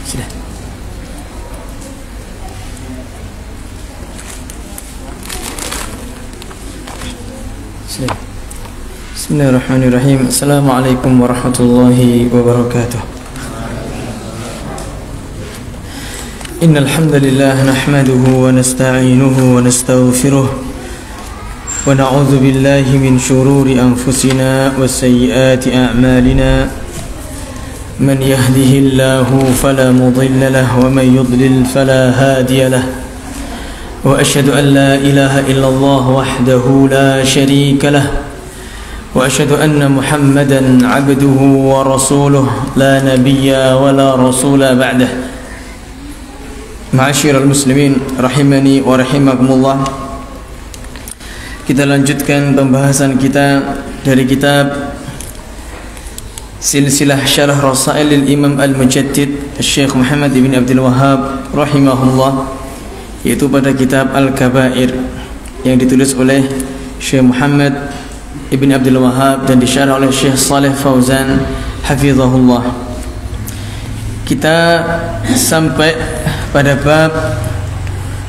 Sudah. Sudah. Bismillahirrahmanirrahim. Assalamualaikum warahmatullahi wabarakatuh. Innal hamdalillah nahmaduhu wa nasta'inuhu wa nastaghfiruh wa na'udzu billahi min shururi anfusina wa sayyiati a'malina. Man yahdihillahu fala mudilla lahu wa man yudlil fala hadiya lahu. Wa asyhadu an la ilaha illallah wahdahu la syarika lahu. وأشهد أن محمدا عبده ورسوله لا نبي ولا رسول بعده. معاشر المسلمين rahimani wa rahimakumullah. Kita lanjutkan pembahasan kita dari kitab Silsilah Syarah Rasailil Imam Al-Mujaddid Syekh Muhammad ibn Abdul Wahhab rahimahullah, yaitu pada kitab Al-Kabair yang ditulis oleh Syekh Muhammad Ibn Abdul Wahhab dan disyarah oleh Syekh Saleh Fauzan hafizahullah. Kita sampai pada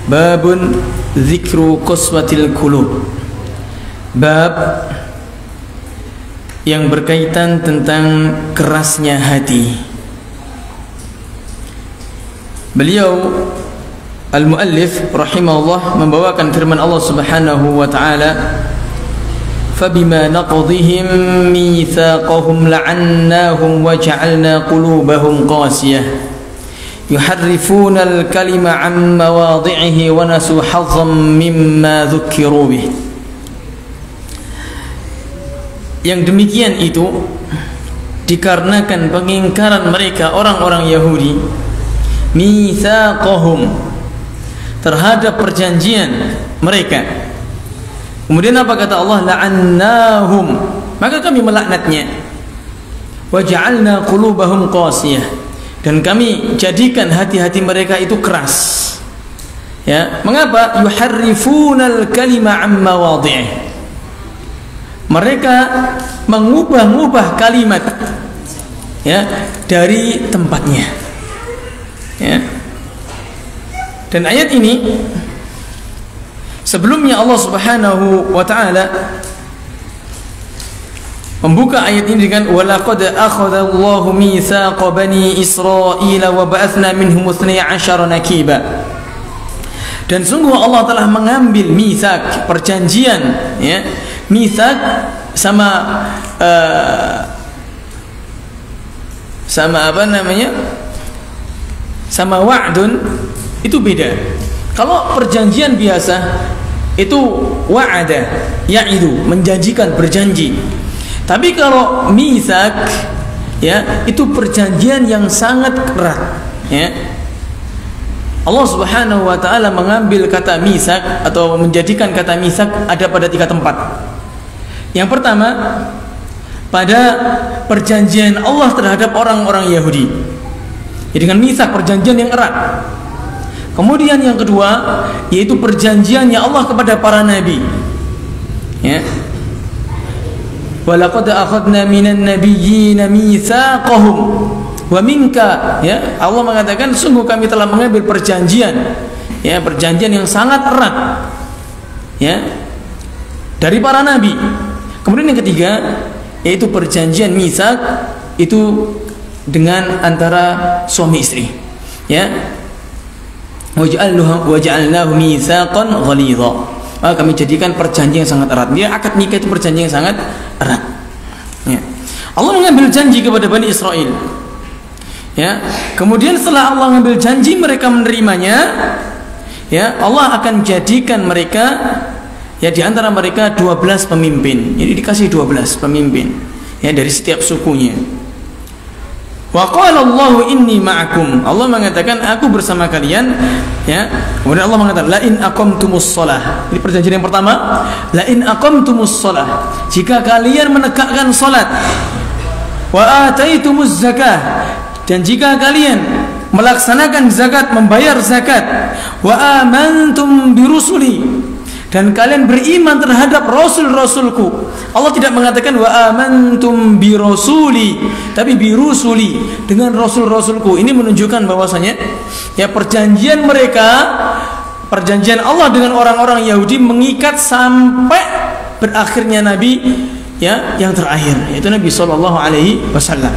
babun zikru qaswatil qulub, bab yang berkaitan tentang kerasnya hati. Beliau al-muallif rahimahullah membawakan firman Allah Subhanahu wa taala, فَبِمَا نَقْضِهِمْ مِيثَاقَهُمْ لَعَنَّاهُمْ وَجَعَلْنَا قُلُوبَهُمْ قَاسِيَةً يُحَرِّفُونَ الْكَلِمَ عَنْ مَوَاضِعِهِ وَنَسُوا حَظًّا مِمَّا ذُكِّرُوا بِهِ. Yang demikian itu dikarenakan pengingkaran mereka orang-orang Yahudi mitsaqahum, terhadap perjanjian mereka. Kemudian apa kata Allah? La'annahum, maka kami melaknatnya. Wa ja'alna qulubahum qasiyah, dan kami jadikan hati-hati mereka itu keras. Ya, mengapa? Yuharrifunal kalima an mawadhi'ih, mereka mengubah-ubah kalimat ya dari tempatnya. Ya. Dan ayat ini sebelumnya Allah Subhanahu wa taala membuka ayat ini dengan walaqad akhadallahu mitsaqa bani Israil wa ba'atsna minhum 12 naqiba. Dan sungguh Allah telah mengambil mitsak, perjanjian, ya. Mitsak sama apa namanya? Sama wa'dun itu beda. Kalau perjanjian biasa itu wa'ada, ya'idu, menjanjikan, berjanji. Tapi kalau mitsak, ya, itu perjanjian yang sangat erat, ya. Allah Subhanahu wa taala mengambil kata mitsak atau menjadikan kata mitsak ada pada 3 tempat. Yang pertama, pada perjanjian Allah terhadap orang-orang Yahudi. Jadi dengan mitsak, perjanjian yang erat. Kemudian yang kedua, yaitu perjanjiannya Allah kepada para nabi. Ya. Walaqad akhadna minan nabiyyin mitsaqahum wa minka, ya. Allah mengatakan sungguh kami telah mengambil perjanjian, ya, perjanjian yang sangat erat, ya, dari para nabi. Kemudian yang ketiga, yaitu perjanjian mitsak itu dengan antara suami istri, ya. Waja'alnahu mitsaqan ghalidha. Kami jadikan perjanjian yang sangat erat. Dia akad nikah itu perjanjian yang sangat erat. Ya. Allah mengambil janji kepada Bani Israel. Ya. Kemudian setelah Allah mengambil janji mereka menerimanya, ya, Allah akan jadikan mereka, ya, di antara mereka 12 pemimpin. Jadi dikasih 12 pemimpin, ya, dari setiap sukunya. Wa qala Allahu inni ma'akum, Allah mengatakan aku bersama kalian, ya. Kemudian Allah mengatakan la in aqamtumus shalah. Ini perjanjian yang pertama, la in aqamtumus shalah, jika kalian menegakkan salat, wa ataitumuz zakah, dan jika kalian melaksanakan zakat, membayar zakat, wa amantum birusuli, dan kalian beriman terhadap rasul-rasulku. Allah tidak mengatakan wa amantum bi rasuli, tapi bi rusuli, dengan rasul-rasulku. Ini menunjukkan bahwasanya ya perjanjian mereka, perjanjian Allah dengan orang-orang Yahudi mengikat sampai berakhirnya nabi ya yang terakhir, yaitu Nabi sallallahu alaihi wasallam.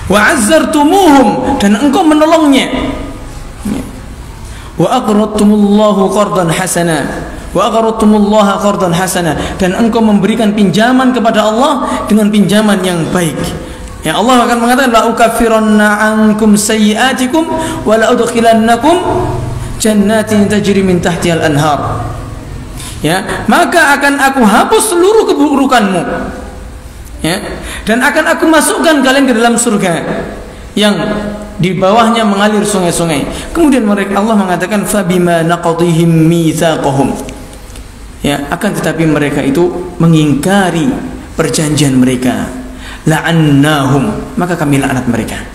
Wa azzartumuhum, dan engkau menolongnya. Wa aqradtumullahu qardan hasana, wa aqradtumullaha qardan hasana, dan engkau memberikan pinjaman kepada Allah dengan pinjaman yang baik. Ya, Allah akan mengatakan la ukaffiranna ankum sayyi'atikum wa la udkhilannakum jannatin tajri min tahtiha al-anhar. Ya, maka akan aku hapus seluruh keburukanmu. Ya, dan akan aku masukkan kalian ke dalam surga yang di bawahnya mengalir sungai-sungai. Kemudian mereka, Allah mengatakan fabima naqadhihim mitsaqahum. Ya, akan tetapi mereka itu mengingkari perjanjian mereka. La'annahum, maka kami laknat mereka.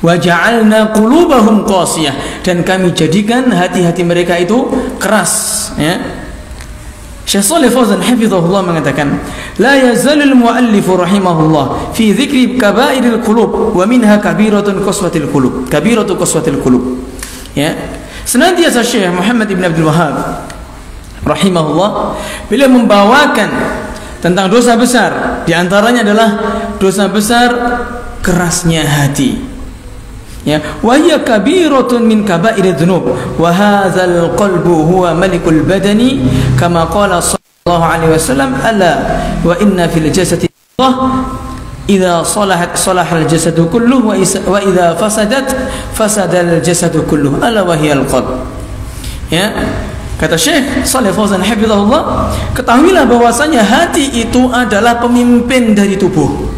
Wa ja'alna qulubahum qasiyah, dan kami jadikan hati-hati mereka itu keras. Ya. Syekh Shalih Fauzan hafizahullah mengatakan, la yazalul muallif rahimahullah fi dzikri kaba'iril qulub wa minha kabiratun qaswatil qulub. Kabiratu qaswatil qulub. Ya. Senantiasa Syekh Muhammad ibn Abdul Wahhab rahimahullah bila membawakan tentang dosa besar, di antaranya adalah dosa besar kerasnya hati. Ya, wa hiya kabiratun min kaba'iridz dzunub wa hadzal qalbu huwa malikul badani kama qala sallallahu alaihi wasallam ala wa inna fil jasadi Allah idza salahat salahal jasadu kulluhu wa idza fasadat fasadal jasadu kulluhu ala wa hiya al qalb. Ya, kata Syekh Shalih Fauzan hafizahullah, ketahuilah bahwasanya hati itu adalah pemimpin dari tubuh.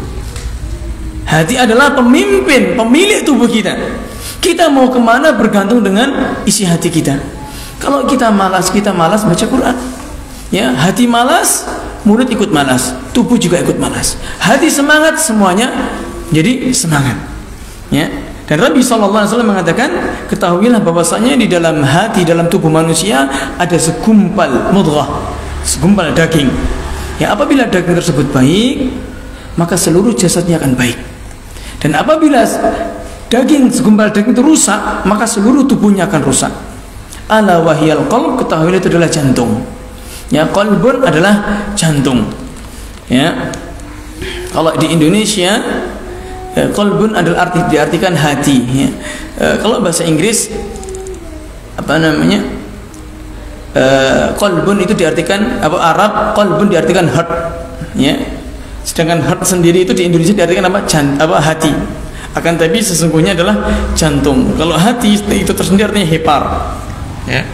Hati adalah pemimpin, pemilik tubuh kita. Kita mau kemana bergantung dengan isi hati kita. Kalau kita malas baca Quran. Ya, hati malas, mulut ikut malas, tubuh juga ikut malas. Hati semangat, semuanya jadi semangat. Ya. Dan Nabi sallallahu alaihi wasallam mengatakan, ketahuilah bahwasanya di dalam hati, dalam tubuh manusia ada segumpal mudghah, segumpal daging. Ya, apabila daging tersebut baik, maka seluruh jasadnya akan baik. Dan apabila daging, segumpal daging itu rusak, maka seluruh tubuhnya akan rusak. Ala wahyal qalb, ketahuilah itu adalah jantung. Ya, qalbun adalah jantung. Ya. Kalau di Indonesia qalbun adalah diartikan hati. Ya. Kalau bahasa Inggris apa namanya? Qalbun itu diartikan Arab, qalbun diartikan heart. Ya. Sedangkan heart sendiri itu di Indonesia diartikan hati. Akan tapi sesungguhnya adalah jantung. Kalau hati itu tersendiri artinya hepar. Ya.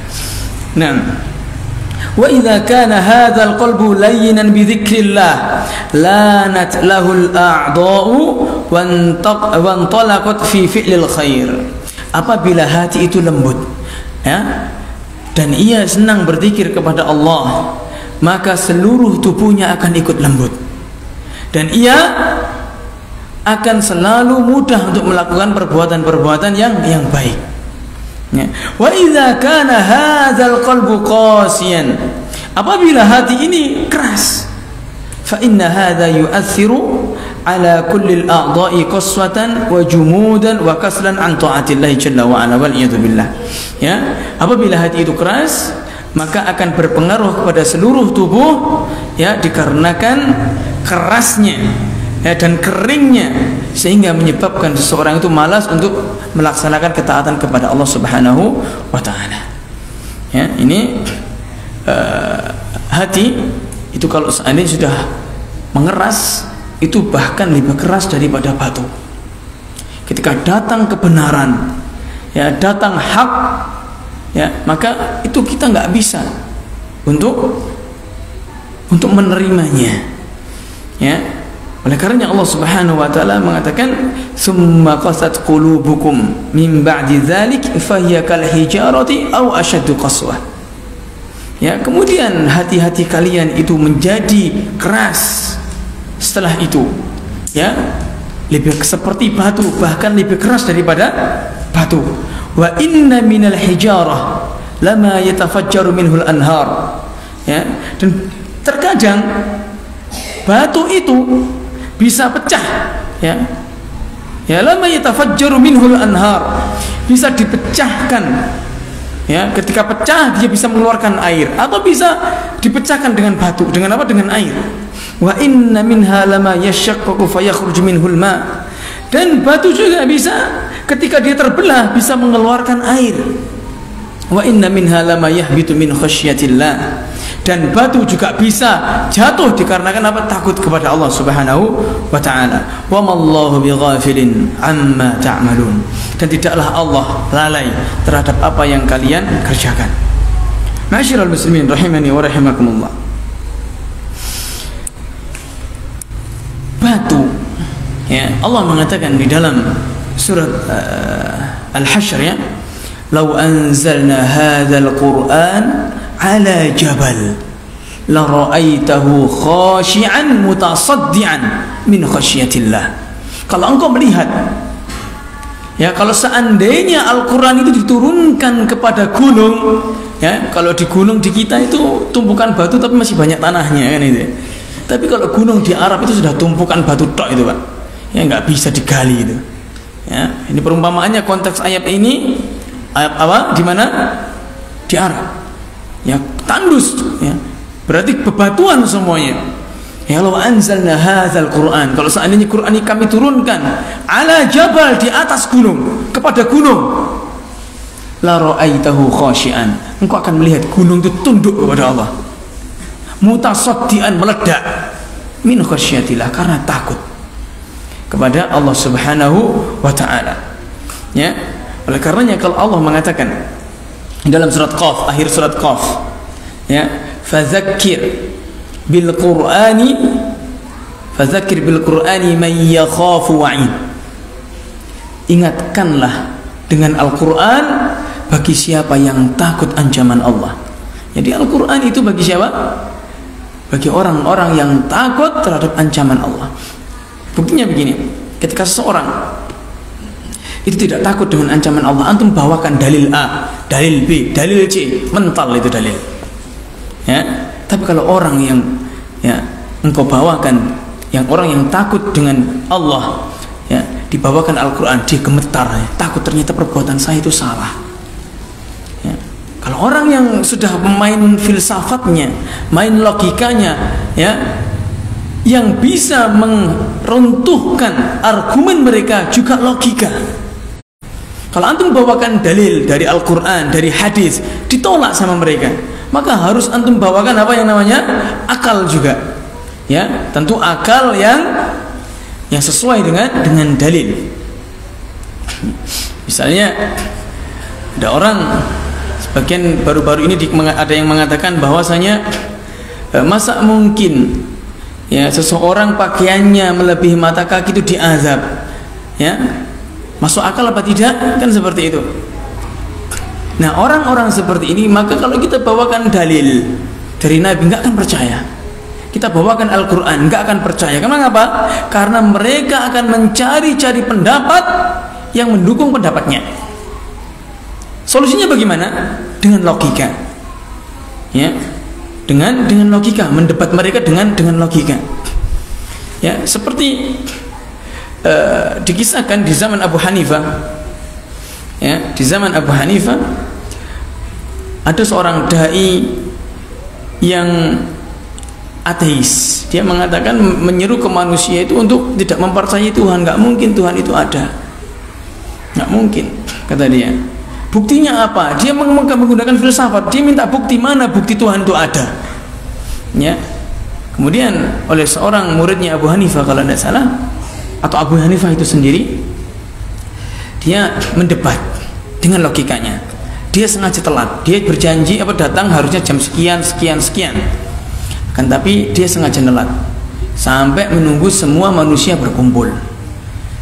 Nah, wa idza kana hadzal qalbu layyinan bi dzikrillah lanat lahul a'dha'u wa antalaqat fi fi'lil khair. Apabila hati itu lembut, ya, dan ia senang berzikir kepada Allah, maka seluruh tubuhnya akan ikut lembut. Dan ia akan selalu mudah untuk melakukan perbuatan-perbuatan yang baik. Ya. Wa idza kana hadzal qalbu qasiyan, apabila hati ini keras, fa inna hadza yu'athiru ala kulli al-a'dha'i qaswatan wa jumudan wa kaslan an ta'atillah jalla wa ala wal iyad billah. Ya, apabila hati itu keras, maka akan berpengaruh kepada seluruh tubuh, ya, dikarenakan kerasnya, ya, dan keringnya, sehingga menyebabkan seseorang itu malas untuk melaksanakan ketaatan kepada Allah Subhanahu wa taala. Ya, ini hati itu kalau seandainya sudah mengeras, itu bahkan lebih keras daripada batu. Ketika datang kebenaran, ya, datang hak, ya, maka itu kita nggak bisa untuk menerimanya. Ya, oleh karena Allah Subhanahu wa taala mengatakan summa qasat qulubukum min ba'di dzalik fahiya kal hijarati aw ashaddu qaswah. Ya, kemudian hati-hati kalian itu menjadi keras setelah itu, ya, lebih seperti batu, bahkan lebih keras daripada batu. Wa inna minal hijarah lama yatafajjaru minhul anhar. Ya, dan terkadang batu itu bisa pecah, ya. Ya, lama yatafajjaru minhul anhar, bisa dipecahkan. Ya, ketika pecah dia bisa mengeluarkan air, atau bisa dipecahkan dengan batu, dengan apa? Dengan air. Wa inna minha lama yashaqqaqu fayakhruju minhul ma. Dan batu juga bisa ketika dia terbelah bisa mengeluarkan air. Wa inna minha lama yahbitu min khasyatillah. Dan batu juga bisa jatuh dikarenakan apa? Takut kepada Allah Subhanahu wa taala. Wa mallahu bighafilin amma ta'malun. Dan tidaklah Allah lalai terhadap apa yang kalian kerjakan. Ma'asyiral muslimin rahimani wa rahimakumullah. Batu, ya, Allah mengatakan di dalam surat Al-Hasyr, ya, "Lau anzalna hadzal Qur'an 'ala jabal la ra'aitahu khashi'an mutasaddian min khasyatillah." Kalau engkau melihat, ya, kalau seandainya Al-Quran itu diturunkan kepada gunung, ya, kalau di gunung di kita itu tumpukan batu tapi masih banyak tanahnya, kan itu. Tapi kalau gunung di Arab itu sudah tumpukan batu tok itu, Pak. Ya, nggak bisa digali itu. Ya, ini perumpamaannya konteks ayat ini, ayat apa? Di mana? Di Arab. Ya, tandus, ya. Berarti bebatuan semuanya. Ya, law anzalna hadzal Qur'an, kalau seandainya Qur'an ini kami turunkan ala jabal, di atas gunung, kepada gunung, la ra'aitahu khashi'an, engkau akan melihat gunung itu tunduk kepada Allah, mutasaddian, meledak, min khasyatillah, karena takut kepada Allah Subhanahu wa taala. Ya, oleh karenanya kalau Allah mengatakan dalam surat Qaf, akhir surat Qaf, ya, fadzakir bil Qur'ani man yakhafu wa'id. Ingatkanlah dengan Al-Qur'an bagi siapa yang takut ancaman Allah. Jadi Al-Qur'an itu bagi siapa? Bagi orang-orang yang takut terhadap ancaman Allah. Buktinya begini, ketika seseorang itu tidak takut dengan ancaman Allah, antum bawakan dalil A, dalil B, dalil C, mental itu dalil. Ya, tapi kalau orang yang, ya, engkau bawakan, yang orang yang takut dengan Allah, ya, dibawakan Al-Quran, dia gemetar, ya, takut ternyata perbuatan saya itu salah. Ya. Kalau orang yang sudah main filsafatnya, main logikanya, ya, yang bisa meruntuhkan argumen mereka juga logika. Kalau antum bawakan dalil dari Al-Quran, dari hadis, ditolak sama mereka, maka harus antum bawakan apa yang namanya akal juga, ya, tentu akal yang sesuai dengan dalil. Misalnya ada orang, sebagian baru-baru ini ada yang mengatakan bahwasanya masa mungkin, ya, seseorang pakaiannya melebihi mata kaki itu diazab, ya, masuk akal apa tidak? Kan seperti itu. Nah, orang-orang seperti ini, maka kalau kita bawakan dalil dari Nabi, nggak akan percaya. Kita bawakan Al-Quran, nggak akan percaya. Kenapa? Karena mereka akan mencari-cari pendapat yang mendukung pendapatnya. Solusinya bagaimana? Dengan logika, ya, dengan logika, mendebat mereka dengan logika. Ya, seperti dikisahkan di zaman Abu Hanifah, ya, di zaman Abu Hanifah ada seorang dai yang ateis. Dia mengatakan, menyeru ke manusia itu untuk tidak mempercayai Tuhan. Nggak mungkin Tuhan itu ada, nggak mungkin, kata dia. Buktinya apa? Dia menggunakan filsafat. Dia minta bukti, mana bukti Tuhan itu ada, ya. Kemudian oleh seorang muridnya Abu Hanifah kalau tidak salah, atau Abu Hanifah itu sendiri, dia mendebat dengan logikanya. Dia sengaja telat. Dia berjanji datang harusnya jam sekian. Kan tapi dia sengaja telat sampai menunggu semua manusia berkumpul.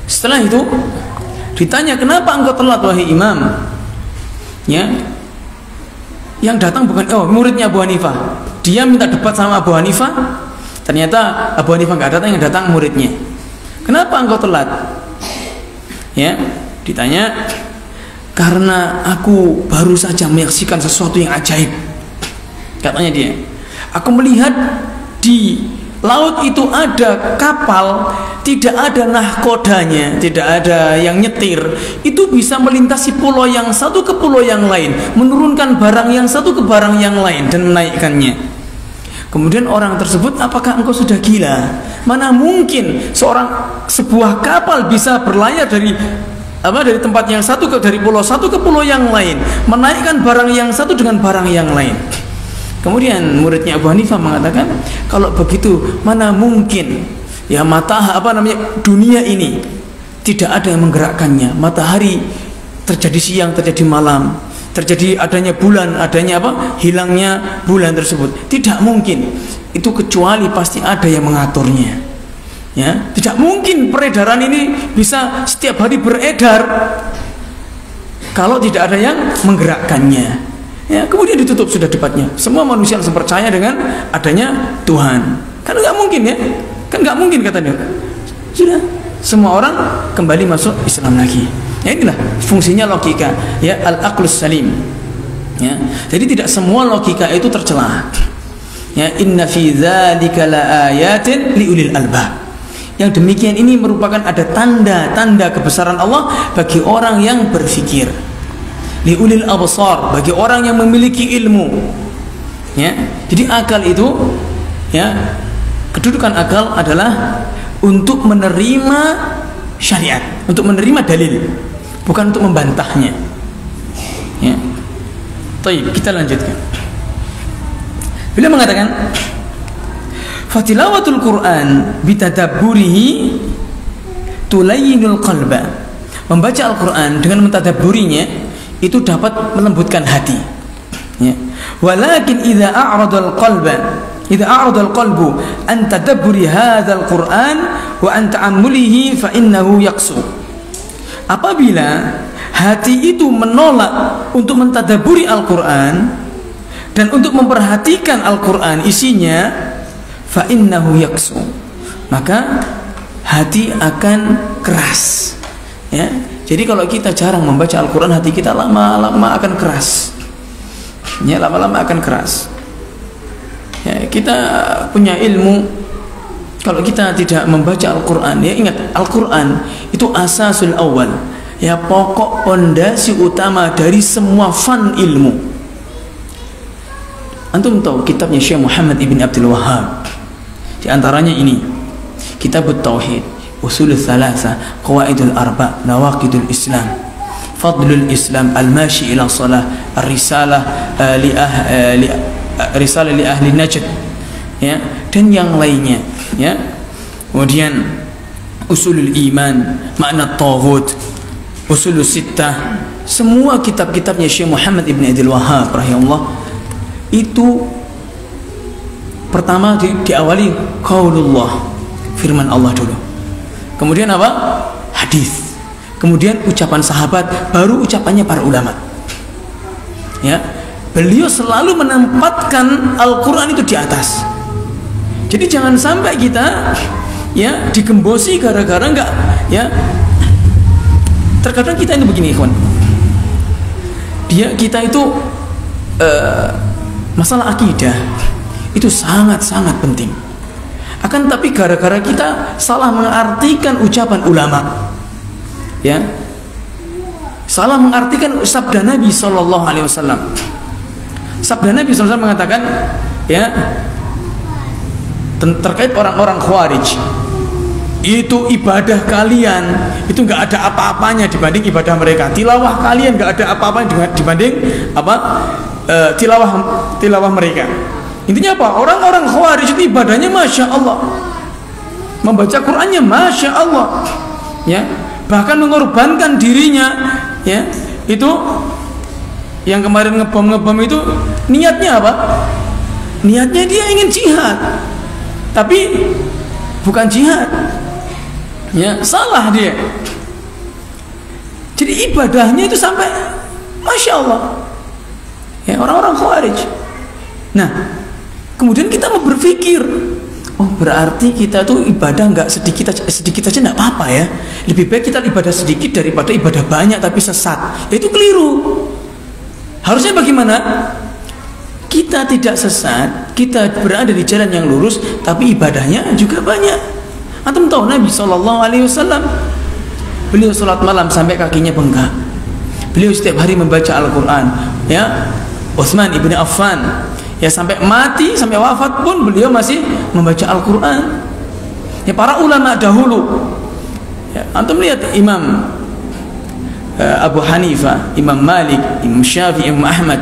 Setelah itu ditanya, kenapa engkau telat wahai imam? Ya, yang datang bukan muridnya Abu Hanifah. Dia minta debat sama Abu Hanifah. Ternyata Abu Hanifah nggak datang, yang datang muridnya. Kenapa engkau telat? Ya, ditanya, karena aku baru saja menyaksikan sesuatu yang ajaib. Katanya dia, aku melihat di laut itu ada kapal, tidak ada nahkodanya, tidak ada yang nyetir, itu bisa melintasi pulau yang satu ke pulau yang lain, menurunkan barang yang satu ke barang yang lain dan menaikkannya. Kemudian orang tersebut, apakah engkau sudah gila? Mana mungkin sebuah kapal bisa berlayar dari tempat yang satu dari pulau satu ke pulau yang lain, menaikkan barang yang satu dengan barang yang lain. Kemudian muridnya Abu Hanifah mengatakan, kalau begitu mana mungkin ya dunia ini tidak ada yang menggerakkannya. Matahari terjadi siang, terjadi malam, terjadi adanya bulan, hilangnya bulan tersebut. Tidak mungkin itu, kecuali pasti ada yang mengaturnya. Ya, tidak mungkin peredaran ini bisa setiap hari beredar kalau tidak ada yang menggerakkannya. Ya, kemudian ditutup sudah debatnya. Semua manusia langsung percaya dengan adanya Tuhan. Kan nggak mungkin ya? Kan nggak mungkin katanya. Sudah, semua orang kembali masuk Islam lagi. Ya, inilah fungsinya logika, ya, al-aqlus salim. Ya, jadi tidak semua logika itu tercela. Ya, inna fi dzalika laayatin liulil albab. Yang demikian ini merupakan ada tanda-tanda kebesaran Allah bagi orang yang berfikir. Liulil absar, bagi orang yang memiliki ilmu. Ya, jadi akal itu, ya, kedudukan akal adalah untuk menerima syariat, untuk menerima dalil, bukan untuk membantahnya. Ya. Baik, kita lanjutkan. Beliau mengatakan, fatilawatul Quran bitadabburihi tulayyinul qalba. Membaca Al-Quran dengan mentadabburinya itu dapat melembutkan hati. Ya. Walakin idza a'rada al-qalbu an tadabburi hadzal Quran wa an ta'ammulihi fa innahu yaqsu. Apabila hati itu menolak untuk mentadabburi Al-Quran dan untuk memperhatikan Al-Quran isinya, fa innahu yaqsu, maka hati akan keras. Ya. Jadi kalau kita jarang membaca Al-Quran, hati kita lama-lama akan keras. Ya, lama-lama akan keras. Ya, kita punya ilmu, kalau kita tidak membaca Al-Quran, ya ingat, Al-Quran itu asasul awal, ya, pokok pondasi utama dari semua fan ilmu. Antum tahu kitabnya Syekh Muhammad ibn Abdul Wahhab, di antaranya ini Kitabut Tauhid, Usulul Thalatha, Qawaidul Arba, Nawaqidul Islam, Fadlul Islam, Al-Mashi ila Salah, Ar-Risalah Risalah li Ahli Najd, ya, dan yang lainnya, ya. Kemudian Usulul Iman, Makna Taghut, Usulul Sittah, semua kitab-kitabnya Syekh Muhammad ibn Abdul Wahhab rahimahullah itu pertama diawali qaulullah, firman Allah dulu. Kemudian apa? Hadis. Kemudian ucapan sahabat, baru ucapannya para ulama. Ya, beliau selalu menempatkan Al-Quran itu di atas. Jadi jangan sampai kita, ya, digembosi gara-gara enggak, ya. Terkadang kita ini begini, kawan. Kita itu masalah akidah itu sangat-sangat penting. Akan tapi gara-gara kita salah mengartikan ucapan ulama, ya, salah mengartikan sabda Nabi Sallallahu Alaihi Wasallam. Sabda Nabi SAW mengatakan, ya, terkait orang-orang Khawarij, itu ibadah kalian itu nggak ada apa-apanya dibanding ibadah mereka. Tilawah kalian nggak ada apa-apanya dibanding tilawah mereka. Intinya apa? Orang-orang Khawarij itu ibadahnya Masya Allah, membaca Qurannya Masya Allah, ya, bahkan mengorbankan dirinya, ya. Itu yang kemarin ngebom itu niatnya apa? Niatnya dia ingin jihad, tapi bukan jihad, ya, salah dia. Jadi ibadahnya itu sampai Masya Allah, ya, orang-orang Khawarij. Nah, kemudian kita mau berpikir, Oh berarti kita tuh ibadah nggak sedikit aja nggak apa-apa ya. Lebih baik kita ibadah sedikit daripada ibadah banyak tapi sesat. Itu keliru. Harusnya bagaimana? Kita tidak sesat, kita berada di jalan yang lurus, tapi ibadahnya juga banyak. Antum tahu Nabi SAW, beliau sholat malam sampai kakinya bengkak. Beliau setiap hari membaca Al-Quran. Ya, Utsman ibn Affan, ya sampai mati, sampai wafat pun beliau masih membaca Al-Quran. Ya para ulama dahulu, ya, antum lihat Imam Abu Hanifah, Imam Malik, Imam Syafi'i, Imam Ahmad,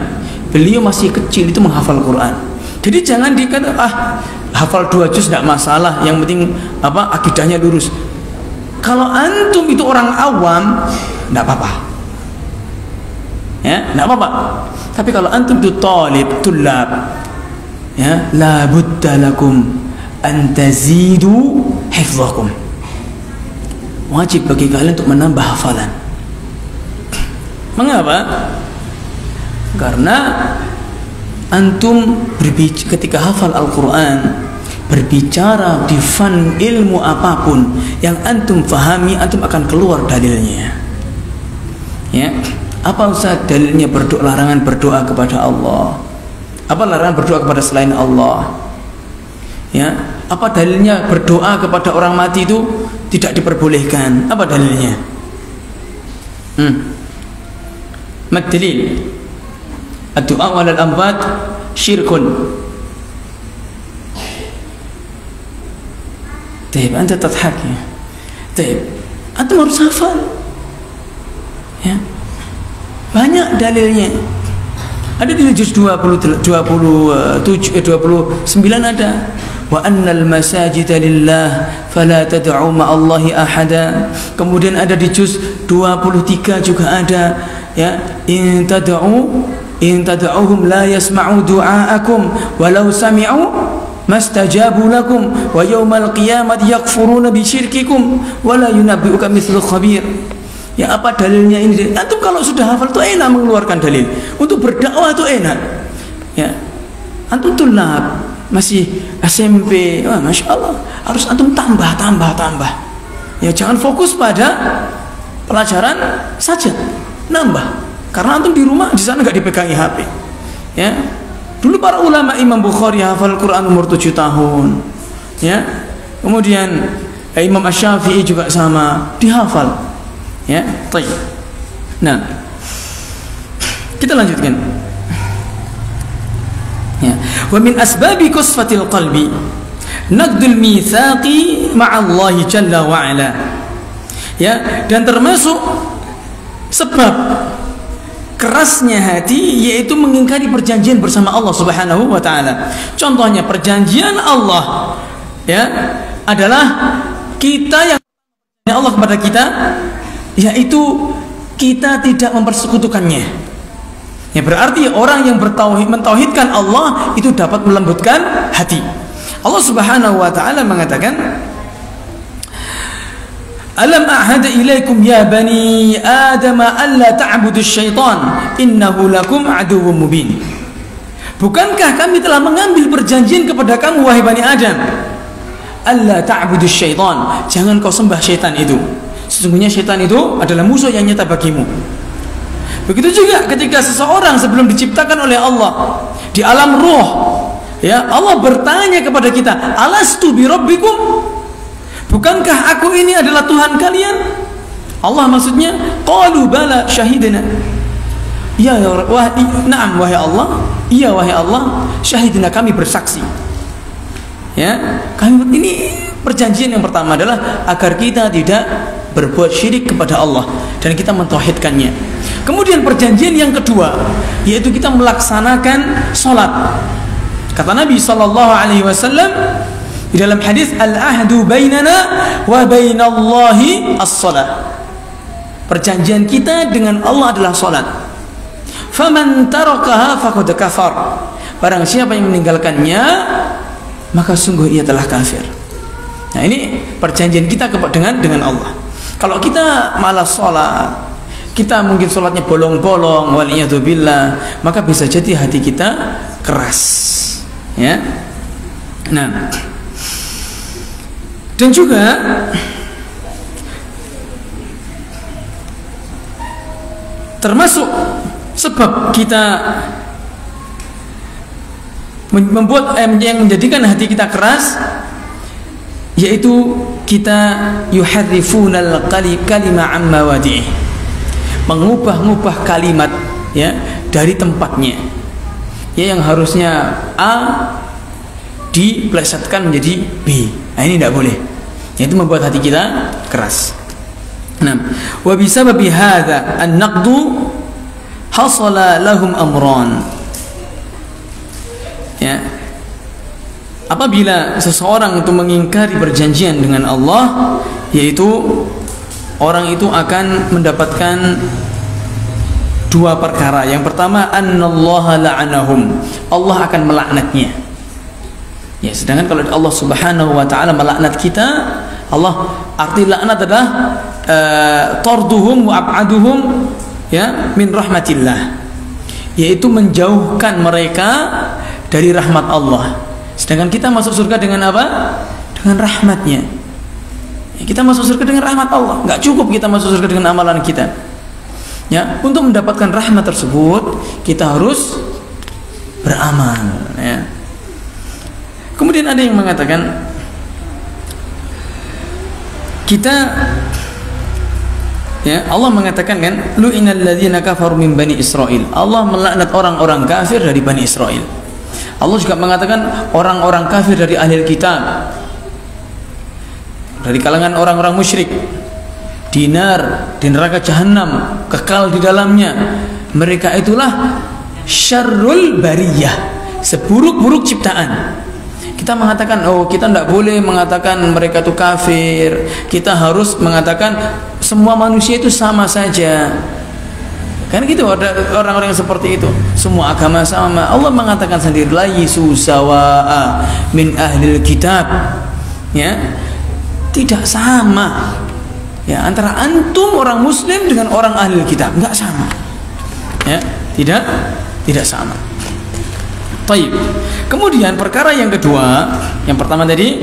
beliau masih kecil itu menghafal Quran. Jadi jangan dikata hafal 2 juz tidak masalah, yang penting akidahnya lurus. Kalau antum itu orang awam, tidak apa-apa, ya tidak apa-apa. Tapi kalau antum itu tulab, ya la budda lakum an tazidu hifdhakum, wajib bagi kalian untuk menambah hafalan. Mengapa? Karena antum ketika hafal Al-Quran, berbicara di fan ilmu apapun yang antum fahami, antum akan keluar dalilnya. Ya, apa usah dalilnya larangan berdoa kepada Allah? Apa larangan berdoa kepada selain Allah? Ya, apa dalilnya berdoa kepada orang mati itu tidak diperbolehkan? Apa dalilnya? Madalil ad-du'a wal amwat syirkun. Taib, anta tadhak ya. Taib, antum harus hafal. Ya. Banyak dalilnya. Ada di juz 29 ada. Wa annal masajida lillah fala tad'u ma'allahi ahada. Kemudian ada di juz 23 juga ada, ya, in tad'uhum la yasma'u du'aakum walau sami'u mastajabu lakum wa yawmal qiyamati yakfuruna bi syirkikum wa la yunabbi'uka mithlu khabir. Ya, apa dalilnya ini? Antum kalau sudah hafal itu enak mengeluarkan dalil. Untuk berdakwah itu enak. Ya. Antum tulab masih SMP, wah, Masya Allah, harus antum tambah. Ya, jangan fokus pada pelajaran saja, nambah. Karena antum di rumah di sana nggak dipegangi HP. Ya, dulu para ulama, Imam Bukhari hafal Quran umur 7 tahun. Ya, kemudian Imam Asy-Syafi'i juga sama, dihafal. Ya, baik. Nah, kita lanjutkan. Ya, wa min asbabi qasfatil qalbi naqdul mitsaqi ma'allahi jalla wa ala. Ya, dan termasuk sebab kerasnya hati yaitu mengingkari perjanjian bersama Allah Subhanahu wa taala. Contohnya perjanjian Allah, ya, adalah kita yang Allah kepada kita, yaitu kita tidak mempersekutukannya. Ya, berarti orang yang mentauhidkan Allah itu dapat melembutkan hati. Allah Subhanahu wa taala mengatakan, alam a'hada ilaikum ya bani adam alla ta'budu syaitan innahu lakum aduwwum mubin. Bukankah kami telah mengambil perjanjian kepada kamu wahai bani Adam, alla ta'budu syaitan, jangan kau sembah syaitan itu, sesungguhnya syaitan itu adalah musuh yang nyata bagimu. Begitu juga ketika seseorang sebelum diciptakan oleh Allah di alam ruh, ya, Allah bertanya kepada kita, alastu bi rabbikum, bukankah aku ini adalah Tuhan kalian? Allah maksudnya, qalu bala syahidna. Ya, na'am wahai Allah, iya wahai Allah, syahidna, kami bersaksi. Ya, kami, ini perjanjian yang pertama adalah agar kita tidak berbuat syirik kepada Allah dan kita mentauhidkannya. Kemudian perjanjian yang kedua yaitu kita melaksanakan salat. Kata Nabi SAW di dalam hadis, al-ahdu bainana wa bainallahi as-salat. Perjanjian kita dengan Allah adalah salat. Faman tarakaha faqad kafar. Barang siapa yang meninggalkannya, maka sungguh ia telah kafir. Nah, ini perjanjian kita dengan Allah. Kalau kita malas sholat, kita mungkin sholatnya bolong-bolong, waliyadzubillah, maka bisa jadi hati kita keras. Ya. Nah, Dan juga termasuk sebab kita membuat yang menjadikan hati kita keras, yaitu kita yuharrifunal kalima amma wadi'ih, mengubah-ubah kalimat ya dari tempatnya. Ya, yang harusnya A diplesetkan menjadi B. Nah, ini tidak boleh. Itu membuat hati kita keras. Nah, wa bisababi hadza an-naqdu hasala lahum amran. Ya. Apabila seseorang itu mengingkari perjanjian dengan Allah, yaitu orang itu akan mendapatkan dua perkara. Yang pertama, annallaha la'anahum, Allah akan melaknatnya. Ya, sedangkan kalau Allah Subhanahu wa taala melaknat kita, Allah, arti laknat adalah tarduhum wa ab'aduhum ya min rahmatillah, yaitu menjauhkan mereka dari rahmat Allah. Sedangkan kita masuk surga dengan apa? Dengan rahmatnya. Ya, kita masuk surga dengan rahmat Allah. Nggak cukup kita masuk surga dengan amalan kita. Ya, untuk mendapatkan rahmat tersebut kita harus beramal. Ya. Kemudian ada yang mengatakan kita, ya, Allah mengatakan kan, lu'inal ladzina kafaru min bani Israil. Allah melaknat orang-orang kafir dari Bani Israel. Allah juga mengatakan orang-orang kafir dari ahli kitab, dari kalangan orang-orang musyrik, dinar di neraka jahanam, kekal di dalamnya. Mereka itulah syarrul bariyah, seburuk-buruk ciptaan. Kita mengatakan, oh, kita tidak boleh mengatakan mereka itu kafir. Kita harus mengatakan semua manusia itu sama saja. Kan gitu, ada orang-orang yang seperti itu. Semua agama sama. Allah mengatakan sendiri, la yisu sawa'a min ahlil kitab. Ya, tidak sama. Ya, antara antum orang muslim dengan orang ahli kitab, enggak sama. Ya, tidak sama. Taib. Kemudian perkara yang kedua, yang pertama tadi,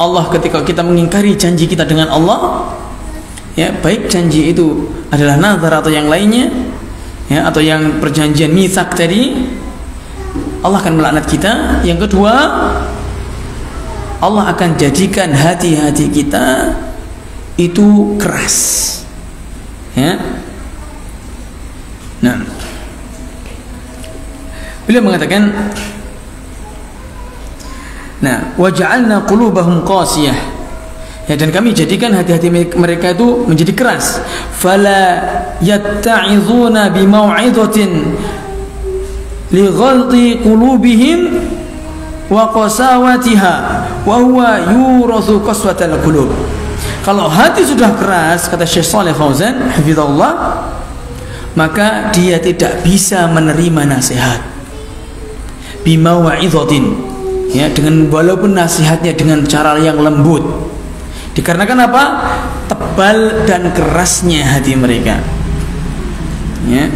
Allah ketika kita mengingkari janji kita dengan Allah, ya, baik janji itu adalah nazar atau yang lainnya, ya, atau yang perjanjian mitsak tadi, Allah akan melaknat kita. Yang kedua, Allah akan jadikan hati-hati kita itu keras. Ya. Nah, beliau mengatakan, nah, waja'alna qulubahum qasiyah, ya, dan kami jadikan hati-hati mereka itu menjadi keras. Fala yatta'izuna bimau'izatin li ghalti qulubihim wa qasawatiha wa huwa yurathu qaswatal qulub. Kalau hati sudah keras, kata Syekh Shalih Fauzan hafizahullah, maka dia tidak bisa menerima nasihat bimau'izatin, ya, dengan walaupun nasihatnya dengan cara yang lembut. Dikarenakan apa? Tebal dan kerasnya hati mereka. Ya.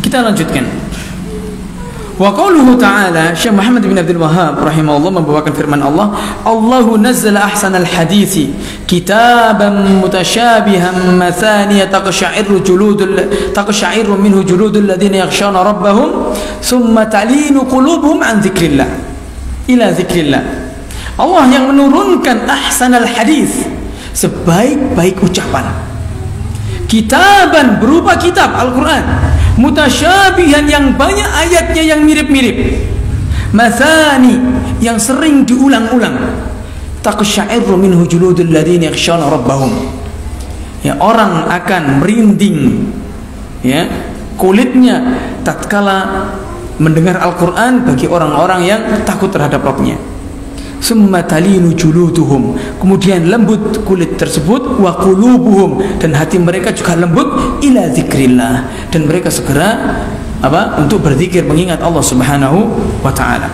Kita lanjutkan. Wa qauluhu ta'ala, Syekh Muhammad bin Abdul Wahhab rahimahullah membawakan firman Allah, Allahu nazzala ahsanal hadithi kitaban mutasyabihan mathaniya taqsha'iru minhu juludul ladzina yakhshawna rabbahum thumma talinu qulubuhum an dzikrillah ila dzikrillah. Allah yang menurunkan ahsanal hadis, sebaik-baik ucapan, kitaban berupa kitab Al-Quran, mutasyabihan yang banyak ayatnya yang mirip-mirip, mathani yang sering diulang-ulang, taqsha'iru minhu juludul ladzina yakhshawna rabbahum, ya, orang akan merinding, ya, kulitnya tatkala mendengar Al-Quran bagi orang-orang yang takut terhadap Rabbnya. Summa talinu juluduhum, kemudian lembut kulit tersebut, wa qulubuhum, dan hati mereka juga lembut, ila zikrillah, dan mereka segera apa? Untuk berzikir, mengingat Allah Subhanahu wa taala.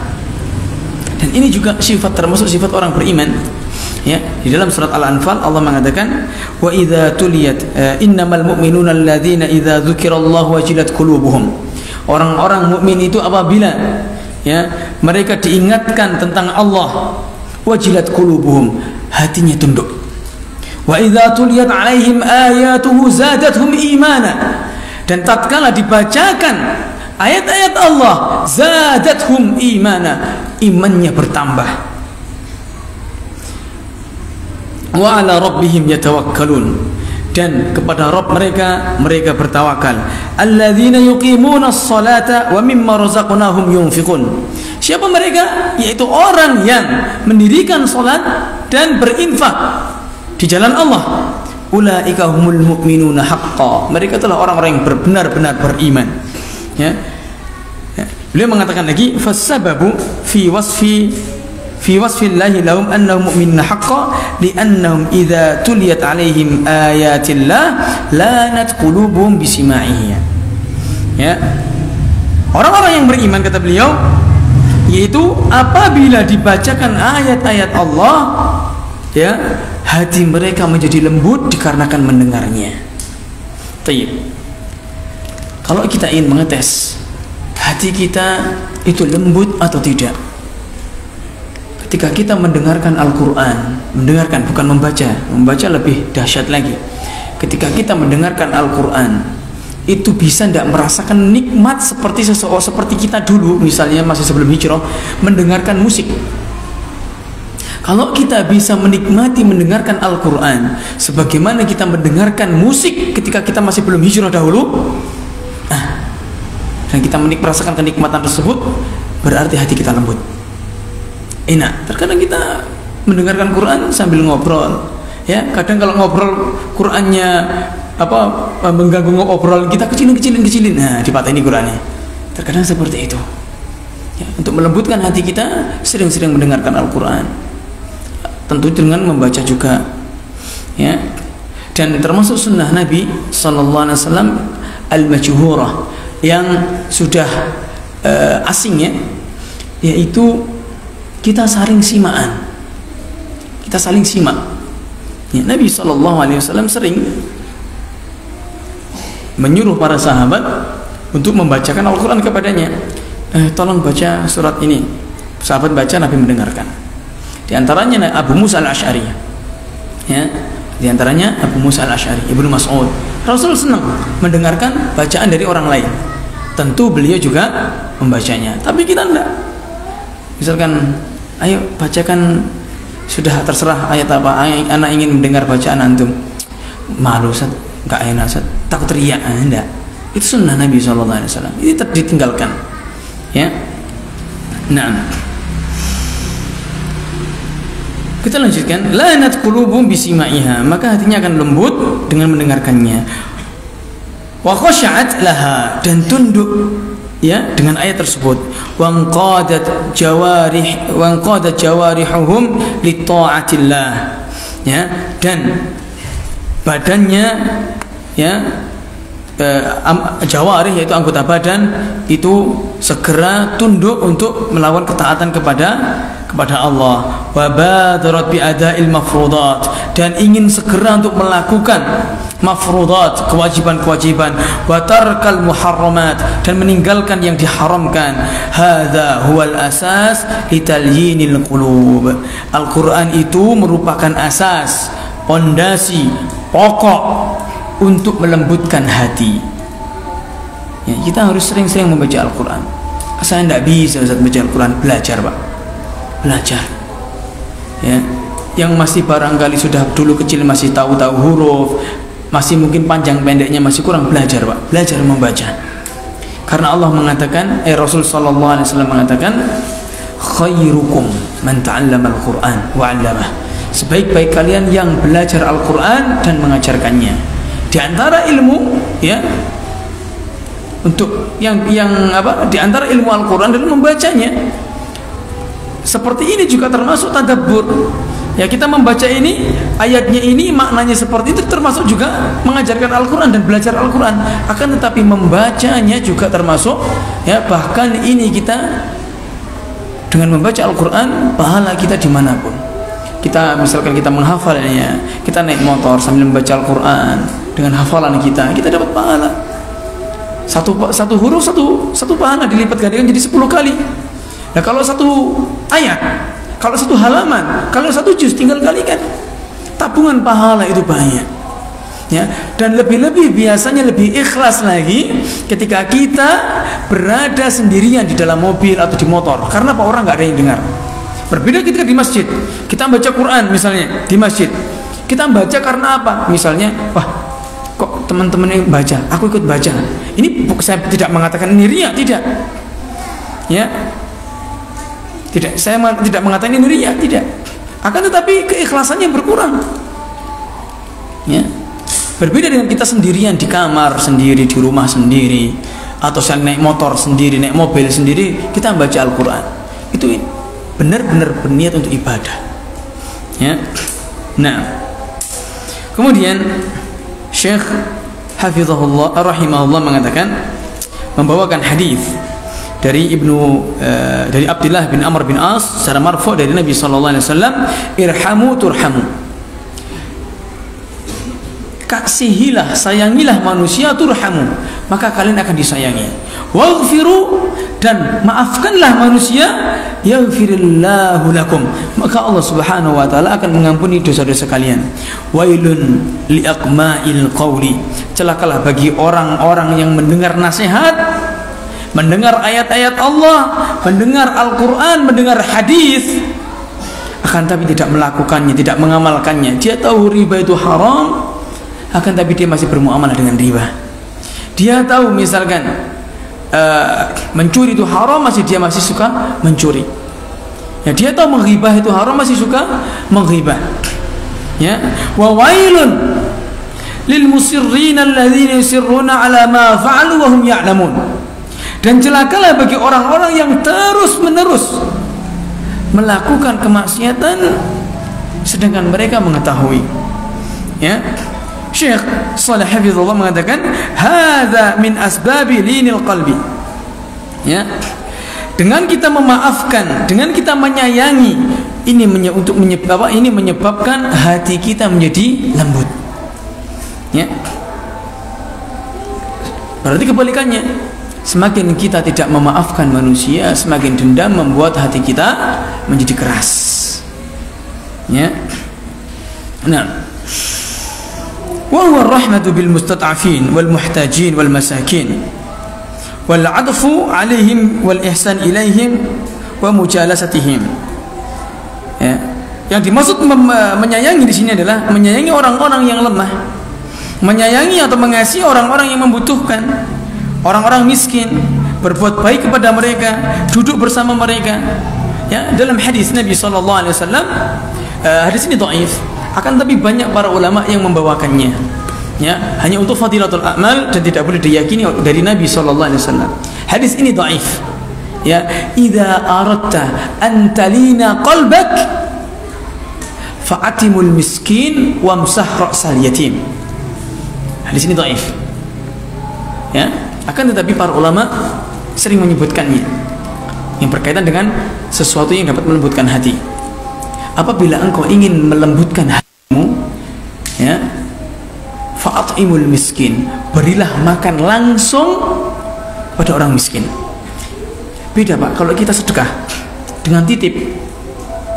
Dan ini juga sifat, termasuk sifat orang beriman. Ya, di dalam surat Al-Anfal Allah mengatakan, wa idza tuliyat innamal mu'minuna alladzina idza dzukirallahu wajilat qulubuhum. Orang-orang mukmin itu apabila, ya, mereka diingatkan tentang Allah, wajilat qulubuhum, hatinya tunduk. Wa idza tuliyat 'alaihim ayatuhu zadatuhum imana, dan tatkala dibacakan ayat-ayat Allah, zadatuhum imana, imannya bertambah. Wa 'ala rabbihim yatawakkalun, dan kepada Rabb mereka bertawakal. Alladzina yuqimuna as-salata wa mimma razaqnahum yunfiqun. Siapa mereka? Yaitu orang yang mendirikan salat dan berinfak di jalan Allah. Ulaika humul mu'minuna haqqan. Mereka adalah orang-orang yang benar-benar beriman. Ya. Beliau mengatakan lagi, fasababu fi wasfillahi lahum annahum mu'minuna haqqan li'annahum idza tuliyat 'alaihim ayatillah lanat qulubuhum bisima'ihi. Ya. Orang-orang yang beriman, kata beliau, yaitu apabila dibacakan ayat-ayat Allah, ya, hati mereka menjadi lembut dikarenakan mendengarnya. Tayyib. Kalau kita ingin mengetes hati kita itu lembut atau tidak, ketika kita mendengarkan Al-Quran, mendengarkan bukan membaca lebih dahsyat lagi. Ketika kita mendengarkan Al-Quran, itu bisa tidak merasakan nikmat seperti seperti kita dulu, misalnya masih sebelum hijrah, mendengarkan musik. Kalau kita bisa menikmati mendengarkan Al-Quran sebagaimana kita mendengarkan musik ketika kita masih belum hijrah dahulu, dan kita merasakan kenikmatan tersebut, berarti hati kita lembut, enak. Terkadang kita mendengarkan Quran sambil ngobrol, ya. Kadang kalau ngobrol Qurannya mengganggu obrolan kita, kecilin, nah dipatahin Qurannya. Terkadang seperti itu, ya. Untuk melembutkan hati kita, sering-sering mendengarkan Al-Quran, tentu dengan membaca juga, ya. Dan termasuk sunnah Nabi sallallahu alaihi wasallam al-majhurah, yang sudah asing, ya, yaitu kita saling simaan, kita saling simak, ya. Nabi sallallahu alaihi wasallam sering menyuruh para sahabat untuk membacakan Al-Quran kepadanya. Tolong baca surat ini. Sahabat baca, Nabi mendengarkan. Di antaranya Abu Musa al-Asy'ari, ya. Di antaranya Abu Musa al-Asy'ari, Ibnu Mas'ud. Rasul senang mendengarkan bacaan dari orang lain. Tentu beliau juga membacanya. Tapi kita enggak. Misalkan, ayo bacakan, sudah terserah ayat apa, anak ingin mendengar bacaan antum. Malu, Ustaz, enggak enak, Ustaz, takut riya. Enggak. Itu sunnah Nabi SAW. Ini ditinggalkan, ya. Nah, kita lanjutkan. Lanat qulubuhum bisima'iha, maka hatinya akan lembut dengan mendengarkannya. Wa khashya'at laha, dan tunduk, ya, dengan ayat tersebut. Wanqadat jawarihuhum li ta'atillah, ya, dan badannya, ya, jawarih yaitu anggota badan itu segera tunduk untuk melawan ketaatan kepada Allah. Wa badarat bi ada'il mafruḍat, dan ingin segera untuk melakukan mafruḍat, kewajiban-kewajiban. Wa tarkal muharramat, dan meninggalkan yang diharamkan. Hadza huwal asas litalyinil qulub. Al-Qur'an itu merupakan asas, pondasi, pokok untuk melembutkan hati, ya. Kita harus sering-sering membaca Al-Quran. Saya tidak bisa Ustaz baca Al-Quran, belajar, Pak, belajar, ya. Yang masih barangkali sudah dulu kecil masih tahu-tahu huruf, masih mungkin panjang pendeknya masih kurang, belajar, Pak, belajar membaca. Karena Allah mengatakan, Rasul sallallahu alaihi wasallam mengatakan, khairukum man ta'allama al-Quran wa 'allamah. Sebaik-baik kalian yang belajar Al-Quran dan mengajarkannya. Di antara ilmu, ya, untuk yang apa? Di antara ilmu Al-Quran adalah membacanya. Seperti ini juga termasuk tadabbur. Ya, kita membaca ini, ayatnya ini, maknanya seperti itu, termasuk juga mengajarkan Al-Quran dan belajar Al-Quran. Akan tetapi membacanya juga termasuk, ya, bahkan ini kita dengan membaca Al-Quran, pahala kita dimanapun. Kita misalkan kita menghafalnya, kita naik motor sambil membaca Al-Quran dengan hafalan kita dapat pahala. Satu huruf satu pahala dilipat gandakan jadi 10 kali. Nah, kalau satu ayat, Kalau satu halaman, kalau satu juz tinggal kalikan. Tabungan pahala itu banyak. Ya, dan lebih-lebih biasanya lebih ikhlas lagi ketika kita berada sendirian di dalam mobil atau di motor, karena apa? Orang nggak ada yang dengar. Berbeda ketika di masjid, kita baca Quran misalnya di masjid, kita baca karena apa? Misalnya, wah, kok teman-teman yang baca, aku ikut baca. Ini saya tidak mengatakan ini riya, tidak. Ya, tidak. Saya tidak mengatakan ini riya, tidak. Akan tetapi keikhlasannya berkurang. Ya. Berbeda dengan kita sendirian di kamar sendiri, di rumah sendiri, atau saya naik motor sendiri, naik mobil sendiri, kita baca Al-Quran. Itu benar-benar berniat untuk ibadah. Ya. Nah, kemudian Syekh Hafizahullah rahimahullah mengatakan, membawakan hadis dari dari Abdullah bin Amr bin As secara marfu' dari Nabi sallallahu alaihi wasallam, irhamu turhamu. Kasihilah, sayangilah manusia, turhamu, maka kalian akan disayangi. Waghfiru, dan maafkanlah manusia, yaghfirillahu lakum, maka Allah Subhanahu wa taala akan mengampuni dosa-dosa kalian. Wailun liaqma'il qawli, celakalah bagi orang-orang yang mendengar nasihat, mendengar ayat-ayat Allah, mendengar Al-Quran, mendengar hadis, akan tapi tidak melakukannya, tidak mengamalkannya. Dia tahu riba itu haram, akan tapi dia masih bermuamalah dengan riba. Dia tahu misalkan mencuri itu haram, dia masih suka mencuri. Ya, dia tahu menghibah itu haram, masih suka menghibah. Ya, wa wailun lil musirrin alladzina yusirruna ala ma fa'alu wa hum ya'lamun. Dan celakalah bagi orang-orang yang terus-menerus melakukan kemaksiatan sedangkan mereka mengetahui. Ya, Syekh Shalih Hafizullah mengatakan, hadza min asbabi linil qalbi. Ya, dengan kita memaafkan, dengan kita menyayangi, ini menyebabkan hati kita menjadi lembut. Ya, berarti kebalikannya, semakin kita tidak memaafkan manusia, semakin dendam membuat hati kita menjadi keras. Ya. Nah, wa huwa ar-rahmatu bil mustata'afin wal muhtajin wal masakin wal 'adfu 'alaihim wal ihsan ilaihim wa mujalasatihim. Ya. Yang dimaksud menyayangi di sini adalah menyayangi orang-orang yang lemah, menyayangi atau mengasihi orang-orang yang membutuhkan, orang-orang miskin, berbuat baik kepada mereka, duduk bersama mereka. Ya, dalam hadis Nabi sallallahu alaihi wasallam, hadis ini dhaif, akan tapi banyak para ulama yang membawakannya. Ya, hanya untuk fadilatul a'mal dan tidak boleh diyakini dari Nabi sallallahu alaihi wasallam. Hadis ini dhaif. Ya, idza aradta an talina qalbak fa'atimul miskin wamsah ra'sal yatim. Hadis ini dhaif. Ya, akan tetapi para ulama sering menyebutkannya yang berkaitan dengan sesuatu yang dapat melembutkan hati. Apabila engkau ingin melembutkan hatimu, ya, fa'atimul miskin, berilah makan langsung pada orang miskin. Beda Pak, kalau kita sedekah dengan titip,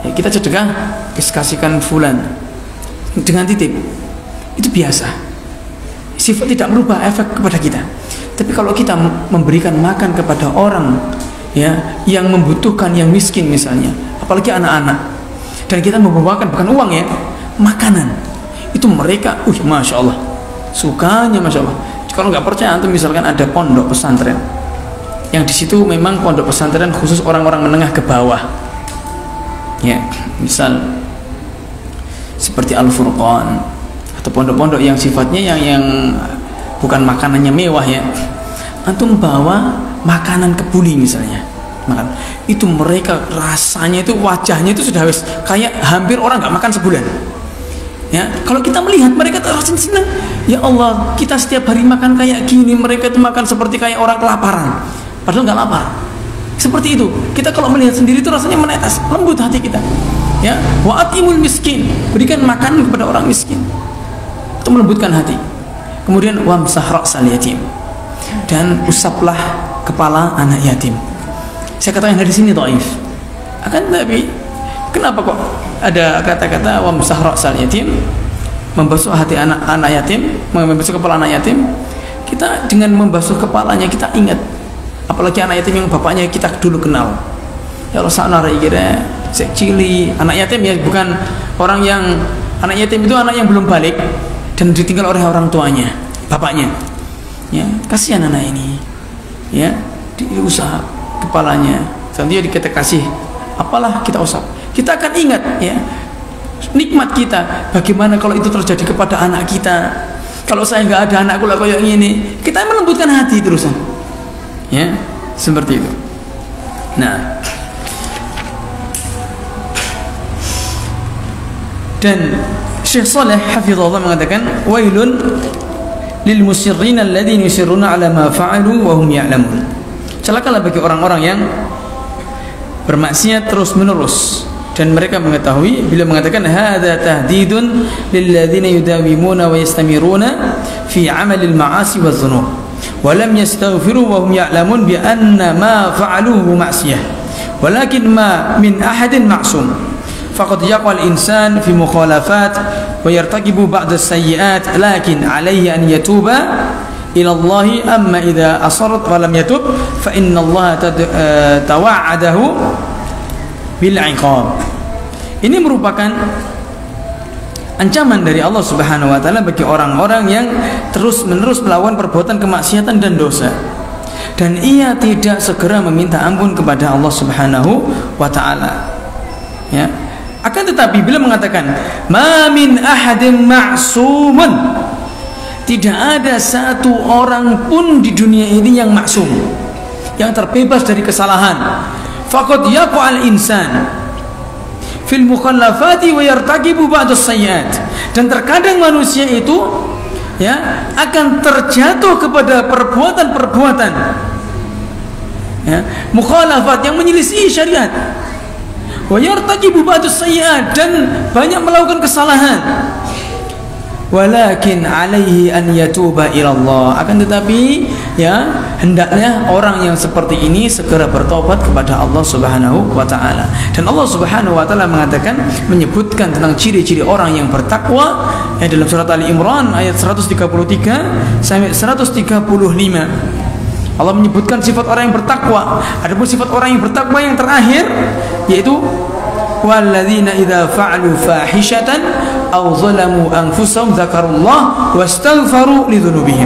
ya, kita sedekah kasihkan fulan dengan titip, itu biasa, sifat tidak merubah efek kepada kita. Tapi kalau kita memberikan makan kepada orang, ya, yang membutuhkan, yang miskin misalnya, apalagi anak-anak, dan kita membawakan bukan uang ya, makanan, itu mereka, masya Allah, sukanya masya Allah. Kalau nggak percaya, antum misalkan ada pondok pesantren, yang di situ memang pondok pesantren khusus orang-orang menengah ke bawah, ya, misal seperti Al-Furqan atau pondok-pondok yang sifatnya yang bukan makanannya mewah ya, antum bawa makanan kebuli misalnya, makan itu, mereka rasanya itu, wajahnya itu sudah kayak hampir orang nggak makan sebulan. Ya, kalau kita melihat mereka rasanya senang, ya Allah, kita setiap hari makan kayak gini, mereka itu makan seperti kayak orang kelaparan, padahal nggak lapar. Seperti itu, kita kalau melihat sendiri itu rasanya menetes, lembut hati kita. Ya, wa'atimul miskin, berikan makanan kepada orang miskin, itu melembutkan hati. Kemudian wamsah ra'sal yatim, dan usaplah kepala anak yatim. Saya katakan dari sini dhaif. Akan tapi Kenapa kok ada kata-kata wamsah ra'sal yatim, membasuh hati anak yatim, membasuh kepala anak yatim? Kita dengan membasuh kepalanya kita ingat, apalagi anak yatim yang bapaknya kita dulu kenal. Ya Allah sana kira cili anak yatim ya, bukan orang yang anak yatim itu anak yang belum balik dan ditinggal oleh orang tuanya, bapaknya. Ya, kasihan anak ini. Ya, diusap kepalanya. Selanjutnya kita kasih apalah kita usap. Kita akan ingat ya nikmat kita. Bagaimana kalau itu terjadi kepada anak kita? Kalau saya nggak ada anakku lah kayak gini, kita melembutkan hati terusan. Ya, seperti itu. Nah, dan Syekh Saleh hafizahullah mengatakan wailun lil musirrin alladziina yusirruna ala ma fa'alu wa hum ya'lamun. Celakalah bagi orang-orang yang bermaksiat terus-menerus dan mereka mengetahui. Bila mengatakan hadza tahdidun lil ladziina yudawimuna wa yastamiruna fi 'amalil ma'asi wadh dhunub wa lam yastaghfiru wa hum ya'lamun bi anna ma fa'aluhu ma'siyah walakin ma min ahadin ma'sum faqad yaqal insan fi mukhalafat wa yartakibu ba'd as-sayyi'at lakin 'alayhi an yatuba ila Allah amma idza asarrat wa lam yatub fa inna Allah tawa'adahu bil 'iqab. Ini merupakan ancaman dari Allah Subhanahu wa taala bagi orang-orang yang terus-menerus melakukan perbuatan kemaksiatan dan dosa dan ia tidak segera meminta ampun kepada Allah Subhanahu wa taala. Ya. Akan tetapi bila mengatakan ma min ahadin ma'sumun, tidak ada satu orang pun di dunia ini yang maksum, yang terbebas dari kesalahan. Faqad yaqa'al insan fil mukhallafati wa yartakibu ba'das sayyi'at. Dan terkadang manusia itu ya akan terjatuh kepada perbuatan-perbuatan ya, mukhalafat yang menyelisih syariat. Wa yartakibu ba'das sayyi'at, dan banyak melakukan kesalahan. Walakin alaihi an yatuba ila Allah. Akan tetapi ya hendaknya orang yang seperti ini segera bertobat kepada Allah Subhanahu wa taala. Dan Allah Subhanahu wa taala mengatakan, menyebutkan tentang ciri-ciri orang yang bertakwa ya, dalam surat Ali Imran ayat 133 sampai 135. Allah menyebutkan sifat orang yang bertakwa. Adapun sifat orang yang bertakwa yang terakhir yaitu walladzina idza fa'alu fahishatan aw zalamu anfusahum dzakarullah wastaghfaru lidzunubihim.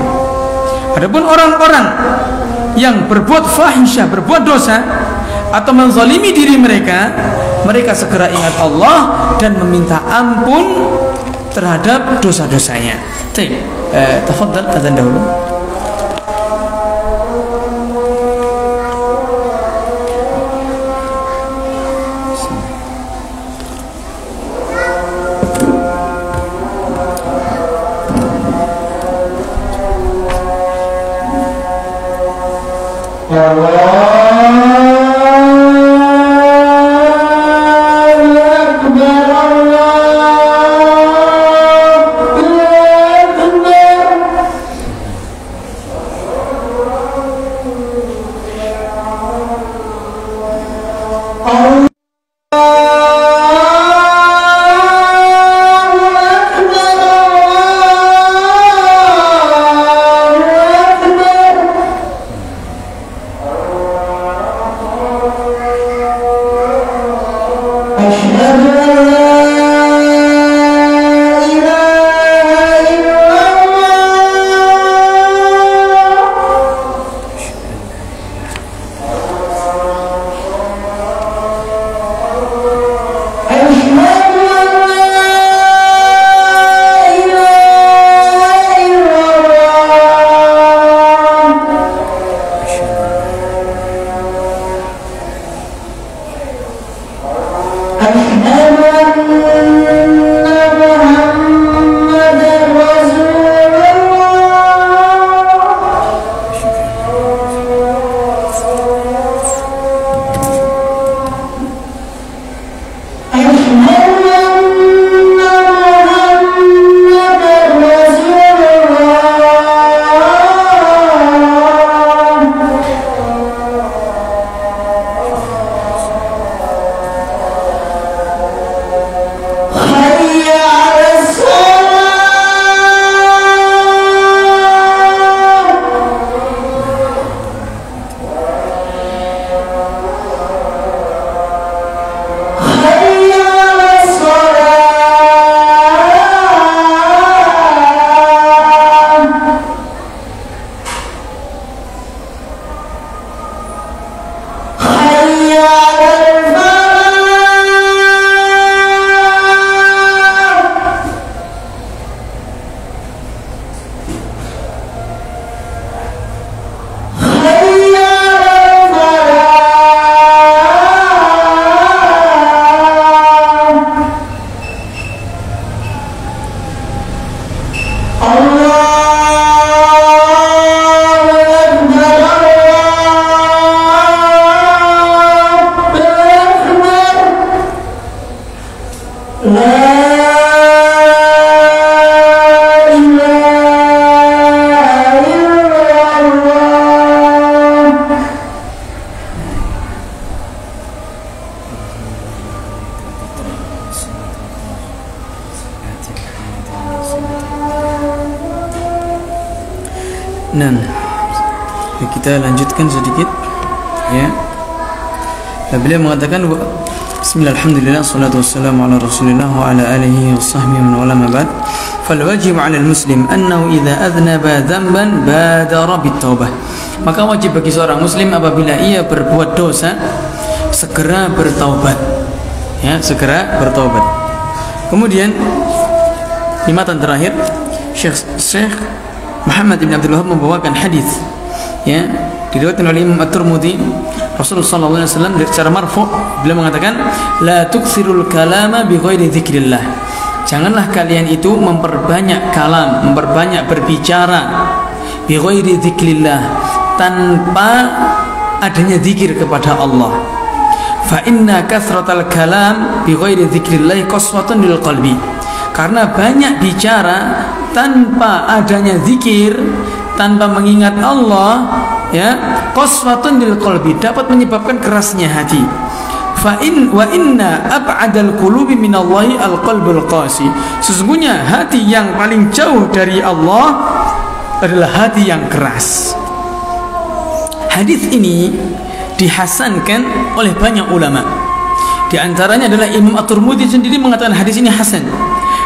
Adapun orang-orang yang berbuat fahisyah, berbuat dosa atau menzalimi diri mereka, mereka segera ingat Allah dan meminta ampun terhadap dosa-dosanya. Baik, tafadhal azan dahulu. Nah, kita lanjutkan sedikit ya. Beliau mengatakan Bismillahirrahmanirrahim, salatu wassalamu ala Rasulillah wa ala alihi wa sahbihi man wala ma ba'd. Fal wajib 'ala al-muslim annahu idza adhnaba dhanban badara bit-taubah. Maka wajib bagi seorang muslim apabila ia berbuat dosa segera bertaubat. Ya, segera bertaubat. Kemudian di matan terakhir Syekh Muhammad bin Abdul Wahab membawakan hadis ya diriwayatkan oleh Imam At-Tirmidzi. Rasulullah sallallahu alaihi wasallam secara marfu' beliau mengatakan la tuktsirul kalama bi ghairi dzikrillah. Janganlah kalian itu memperbanyak kalam, memperbanyak berbicara bi ghairi dzikrillah, tanpa adanya zikir kepada Allah. Fa inna kathratal kalam bi ghairi dzikrillah qaswatun lil qalbi. Karena banyak bicara tanpa adanya zikir, tanpa mengingat Allah, ya, qaswatun lil qalbi, dapat menyebabkan kerasnya hati. Fa in wa inna ab'adal qulubi minallahi alqalbul qasi. Sesungguhnya hati yang paling jauh dari Allah adalah hati yang keras. Hadis ini dihasankan oleh banyak ulama. Di antaranya adalah Imam At-Tirmidzi sendiri mengatakan hadis ini hasan.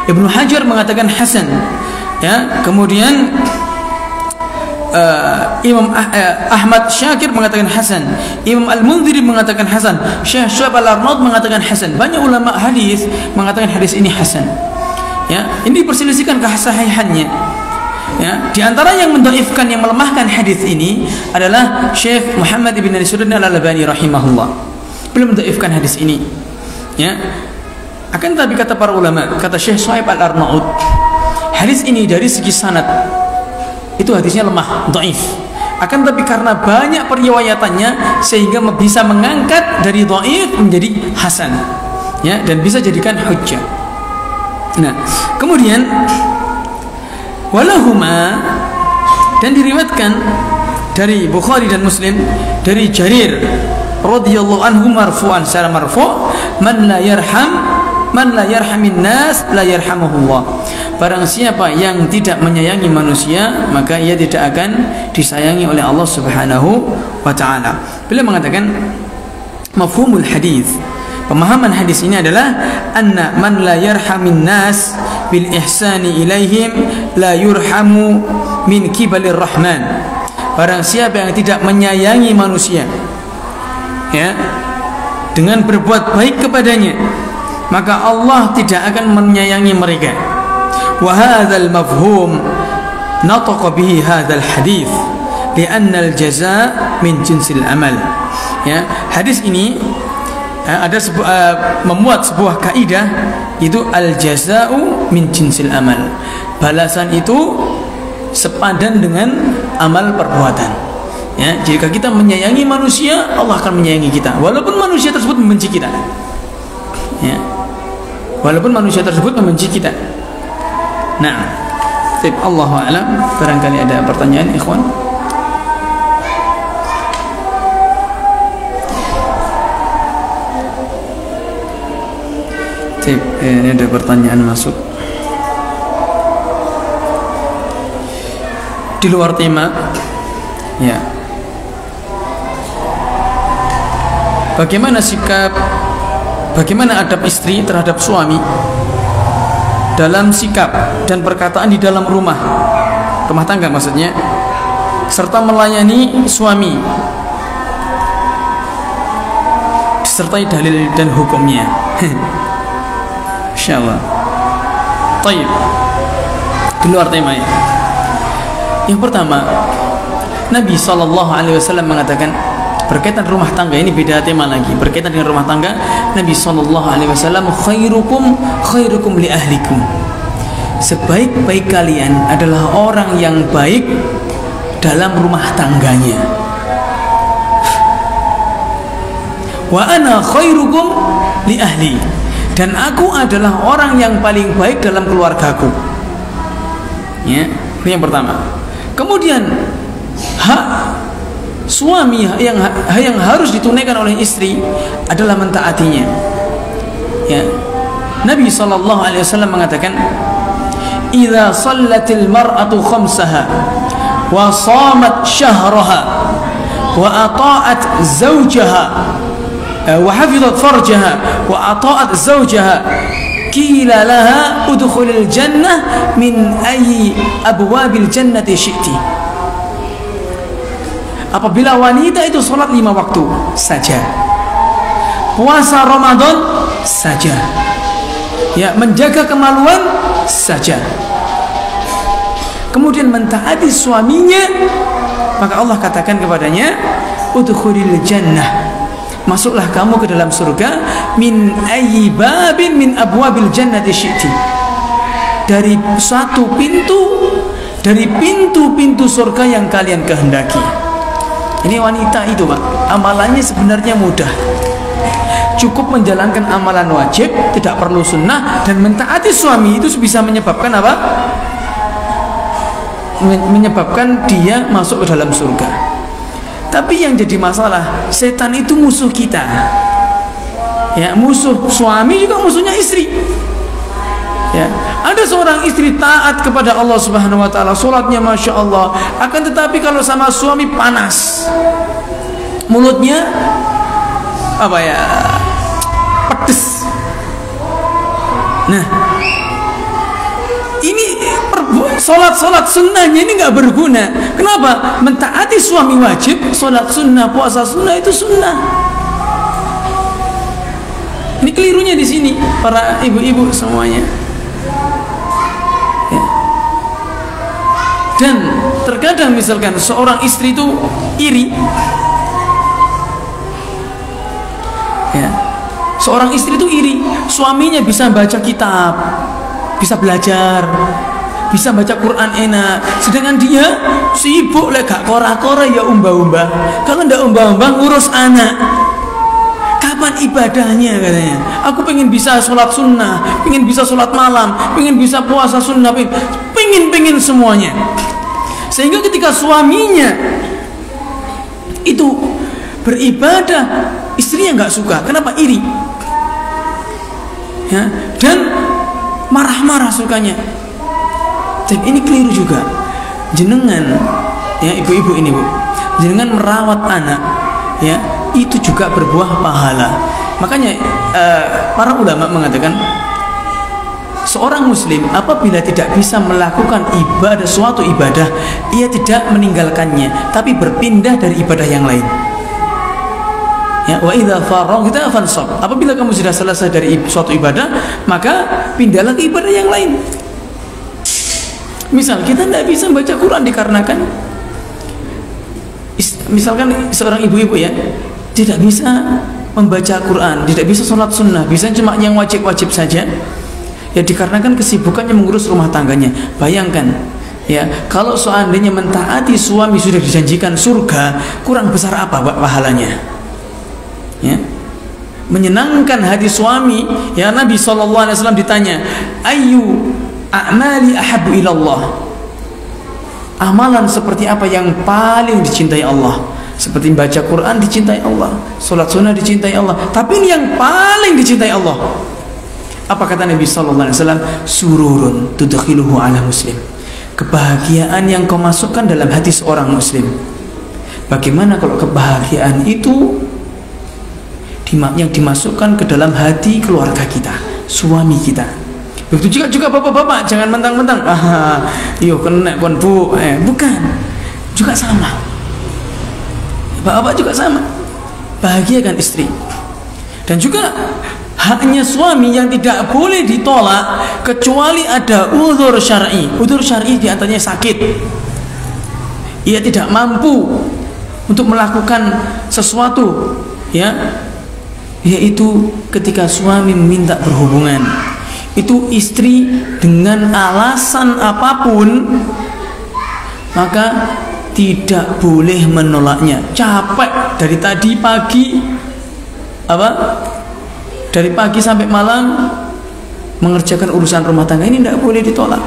Ibnu Hajar mengatakan hasan. Ya, kemudian Imam Ahmad Syakir mengatakan hasan, Imam Al-Munziri mengatakan hasan, Syekh Syuaib Al-Arnaud mengatakan hasan. Banyak ulama hadis mengatakan hadis ini hasan. Ya, ini diperselisihkan kesahihannya. Ya, di antara yang mendhaifkan, yang melemahkan hadis ini adalah Syekh Muhammad bin Nasiruddin Al-Albani rahimahullah. Beliau mendhaifkan hadis ini. Ya. Akan tapi kata para ulama, kata Syekh Syuaib Al-Arnaud, hadis ini dari segi sanad itu hadisnya lemah, dhaif. Akan tapi karena banyak periwayatannya sehingga bisa mengangkat dari dhaif menjadi hasan. Ya, dan bisa jadikan hujjah. Nah, kemudian walahuma, dan diriwayatkan dari Bukhari dan Muslim dari Jarir radhiyallahu anhu marfu'an, secara marfu', man la yarhamin nas la yarhamuhullah. Barang siapa yang tidak menyayangi manusia, maka ia tidak akan disayangi oleh Allah Subhanahu wa taala. Beliau mengatakan mafhumul hadis, pemahaman hadis ini adalah anna man la yarhamin nas bil ihsani ilaihim la yurhamu min kibalir rahman. Barang siapa yang tidak menyayangi manusia, ya, dengan berbuat baik kepadanya, maka Allah tidak akan menyayangi mereka. Wa hadzal mafhum nataqa bihi hadzal hadis li'anna al-jazaa min jinsil amal. Ya, hadis ini ada memuat sebuah kaidah, itu al-jazaa'u min jinsil amal. Balasan itu sepadan dengan amal perbuatan. Ya, jika kita menyayangi manusia, Allah akan menyayangi kita walaupun manusia tersebut membenci kita. Ya. Walaupun manusia tersebut membenci kita. Nah, Allahu a'lam. Barangkali ada pertanyaan, ikhwan. Ini ada pertanyaan masuk di luar tema. Ya. Bagaimana adab istri terhadap suami dalam sikap dan perkataan di dalam rumah tangga maksudnya, serta melayani suami disertai dalil dan hukumnya. Insyaallah. Baik. Di luar tema ya. Yang pertama, Nabi SAW mengatakan berkaitan rumah tangga, ini beda tema lagi. Berkaitan dengan rumah tangga, Nabi SAW, khairukum li ahlikum. sebaik-baik kalian adalah orang yang baik dalam rumah tangganya. Wa ana khairukum li ahli, dan aku adalah orang yang paling baik dalam keluargaku. Ya, ini yang pertama. Kemudian hak suami yang harus ditunaikan oleh istri adalah mentaatinya. Ya, Nabi SAW mengatakan, "Idza shallatil mar'atu khamsaha wa shamat syahraha wa ata'at zawjaha wa hafizat farjaha wa ata'at zawjaha qila laha udkhulil jannah min ayyi abwabil jannati syi'ti." Apabila wanita itu sholat 5 waktu saja, puasa Ramadan saja, ya, menjaga kemaluan saja, kemudian mentaati suaminya, maka Allah katakan kepadanya, udkhulil jannah, masuklah kamu ke dalam surga, min ayyi babin min abwabil jannati syi'ti, dari satu pintu dari pintu-pintu surga yang kalian kehendaki. Ini wanita itu, Pak, amalannya sebenarnya mudah, cukup menjalankan amalan wajib, tidak perlu sunnah, dan mentaati suami itu bisa menyebabkan apa? Menyebabkan dia masuk ke dalam surga. Tapi yang jadi masalah, setan itu musuh kita. Ya, musuh suami juga musuhnya istri. Ya, ada seorang istri taat kepada Allah Subhanahu wa taala, salatnya Masya Allah, akan tetapi kalau sama suami panas, mulutnya apa ya, pedes. Nah, ini solat sunnahnya ini nggak berguna. Kenapa? Mentaati suami wajib, solat sunnah, puasa sunnah itu sunnah. Ini kelirunya di sini para ibu-ibu semuanya. Ya. Dan terkadang misalkan seorang istri itu iri. Ya. Seorang istri itu iri, suaminya bisa baca kitab, bisa belajar, bisa baca Quran enak, sedangkan dia sibuk gak kora-kora ya umbah-umbah. Kalau ndak umbah-umbah ngurus anak. Kapan ibadahnya katanya? Aku pengen bisa sholat sunnah, pengen bisa sholat malam, pengen bisa puasa sunnah, pengen semuanya. Sehingga ketika suaminya itu beribadah, istrinya nggak suka. Kenapa? Iri. Ya, dan marah-marah sukanya. Tapi ini keliru juga. Jenengan, ya ibu-ibu ini, Bu, jenengan merawat anak, ya, itu juga berbuah pahala. Makanya para ulama mengatakan, seorang muslim apabila tidak bisa melakukan suatu ibadah, ia tidak meninggalkannya, tapi berpindah dari ibadah yang lain. Ya, wa idza faraghta fansab. Apabila kamu sudah selesai dari suatu ibadah, maka pindahlah ke ibadah yang lain. Misal kita tidak bisa baca Quran dikarenakan misalkan seorang ibu-ibu ya tidak bisa membaca Quran, tidak bisa sholat sunnah, bisa cuma yang wajib-wajib saja, ya dikarenakan kesibukannya mengurus rumah tangganya. Bayangkan ya, kalau seandainya mentaati suami sudah dijanjikan surga, kurang besar apa pahalanya? Ya, menyenangkan hati suami. Ya, Nabi SAW ditanya, ayu a'mali ahabbu ilallah, amalan seperti apa yang paling dicintai Allah? Seperti baca Quran dicintai Allah, sholat sunnah dicintai Allah, tapi ini yang paling dicintai Allah. Apa kata Nabi SAW? Sururun tudkhiluhu ala muslim, kebahagiaan yang kau masukkan dalam hati seorang muslim. Bagaimana kalau kebahagiaan itu yang dimasukkan ke dalam hati keluarga kita, suami kita? Begitu juga bapak-bapak, jangan mentang-mentang iyo kena kon bu, bukan, juga sama. Bapak juga sama, bahagiakan istri. Dan juga haknya suami yang tidak boleh ditolak kecuali ada udzur syar'i. Udzur syar'i diantaranya sakit, ia tidak mampu untuk melakukan sesuatu, ya, yaitu ketika suami meminta berhubungan, itu istri dengan alasan apapun, maka tidak boleh menolaknya. Capek dari tadi pagi, dari pagi sampai malam mengerjakan urusan rumah tangga, ini tidak boleh ditolak.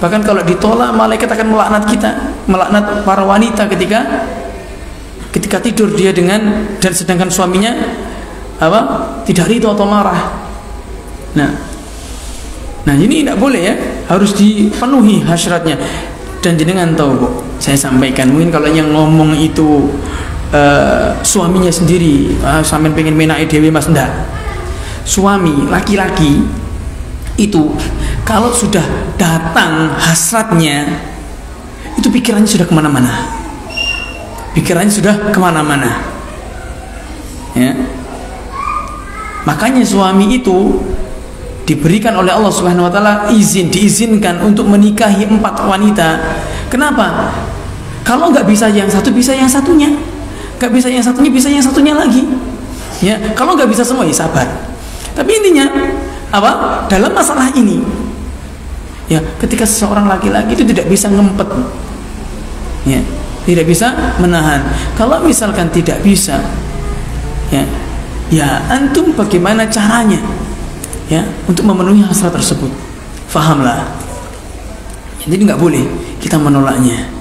Bahkan kalau ditolak, malaikat akan melaknat kita, melaknat para wanita ketika tidur dia dan sedangkan suaminya tidak ridho atau marah. Nah ini tidak boleh ya, harus dipenuhi hasratnya. Dan jenengan tahu Bu, saya sampaikan, mungkin kalau yang ngomong itu suaminya sendiri, sampean pengen menai dewe mas, enggak. Suami laki-laki itu kalau sudah datang hasratnya, itu pikirannya sudah kemana-mana, ya. Makanya suami itu diberikan oleh Allah Subhanahu wa taala diizinkan untuk menikahi 4 wanita. Kenapa? Kalau nggak bisa yang satu, bisa yang satunya. Nggak bisa yang satunya, bisa yang satunya lagi. Ya, kalau nggak bisa semua, ya sabar. Tapi intinya dalam masalah ini, ya, ketika seseorang laki-laki itu tidak bisa ngempet, ya, tidak bisa menahan. Kalau misalkan tidak bisa, ya antum bagaimana caranya, ya, untuk memenuhi hasrat tersebut? Fahamlah. Jadi nggak boleh kita menolaknya.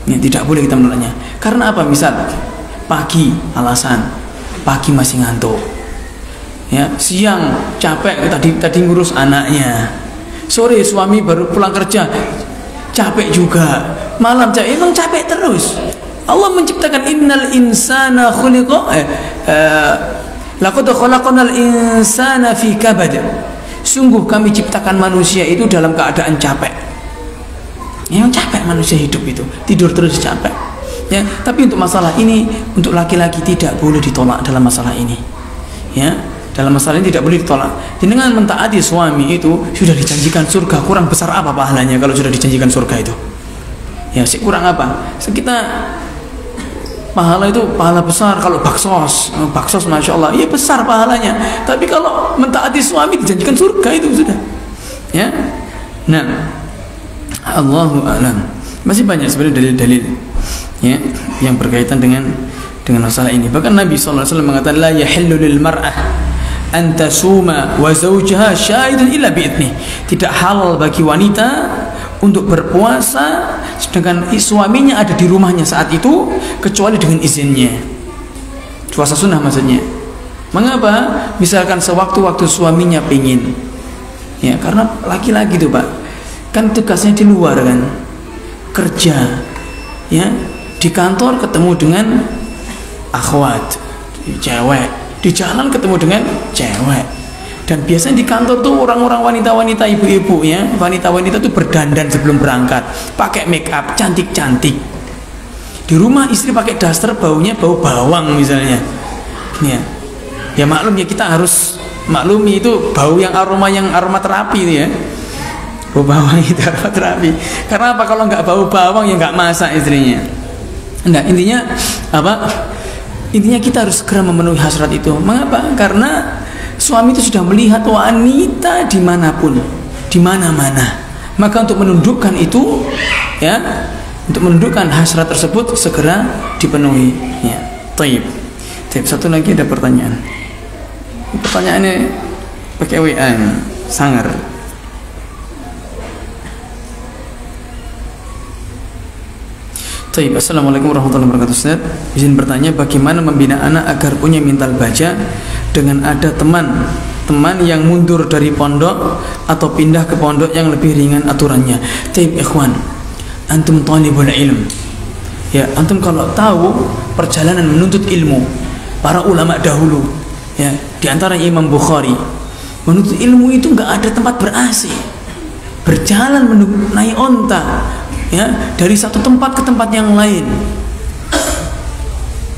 Ya, tidak boleh kita menolaknya. Karena apa? Misal pagi alasan, pagi masih ngantuk. Ya, siang capek tadi ngurus anaknya. Sore suami baru pulang kerja, capek juga. Malam capek, emang capek terus. Allah menciptakan innal insana khuliqa laqad khalaqnal insana fi kabad. Sungguh kami ciptakan manusia itu dalam keadaan capek. Yang capek manusia hidup itu, tidur terus capek. Ya, tapi untuk masalah ini, untuk laki-laki tidak boleh ditolak dalam masalah ini. Ya, dalam masalah ini tidak boleh ditolak. Dengan mentaati suami itu sudah dijanjikan surga. Kurang besar apa pahalanya kalau sudah dijanjikan surga itu? Ya, kurang apa? Sekitar pahala itu pahala besar kalau baksos, masya Allah, iya besar pahalanya. Tapi kalau mentaati suami dijanjikan surga itu sudah. Ya, nah, Allahu a'lam. Masih banyak sebenarnya dalil-dalil, ya, yang berkaitan dengan masalah ini. Bahkan Nabi SAW mengatakan la yahillu lil mar'ah an tasuma wa zawjaha syahidun illa bi'idnih. Tidak halal bagi wanita untuk berpuasa sedangkan suaminya ada di rumahnya saat itu kecuali dengan izinnya. Puasa sunnah maksudnya. Mengapa? Misalkan sewaktu-waktu suaminya pingin, ya, karena laki-laki itu Pak, kan tugasnya di luar kan, kerja, ya, di kantor ketemu dengan akhwat cewek, di jalan ketemu dengan cewek. Dan biasanya di kantor tuh orang-orang wanita-wanita, ibu-ibu, ya, wanita-wanita tuh berdandan sebelum berangkat, pakai make up, cantik-cantik. Di rumah istri pakai daster, baunya bau bawang misalnya, ya. Ya maklum ya, kita harus maklumi itu bau yang aroma terapi itu ya. Bau bawang itu aroma terapi. Karena apa? Kalau nggak bau bawang ya nggak masak istrinya. Nah, intinya apa? Intinya kita harus segera memenuhi hasrat itu. Mengapa? Karena suami itu sudah melihat wanita dimanapun, di mana-mana. Maka untuk menundukkan itu, ya, untuk menundukkan hasrat tersebut segera dipenuhi. Ya, taib. Satu lagi ada pertanyaan. Pertanyaannya pakai WA, sangar. Taib. Assalamualaikum warahmatullahi wabarakatuh. Ustaz, izin bertanya, bagaimana membina anak agar punya mental baja dengan ada teman yang mundur dari pondok atau pindah ke pondok yang lebih ringan aturannya. Taib ikhwan, antum talibul ilm. Ya, antum kalau tahu perjalanan menuntut ilmu para ulama dahulu, ya, di antara Imam Bukhari, menuntut ilmu itu nggak ada tempat ber-AC, berjalan naik onta, ya, dari satu tempat ke tempat yang lain.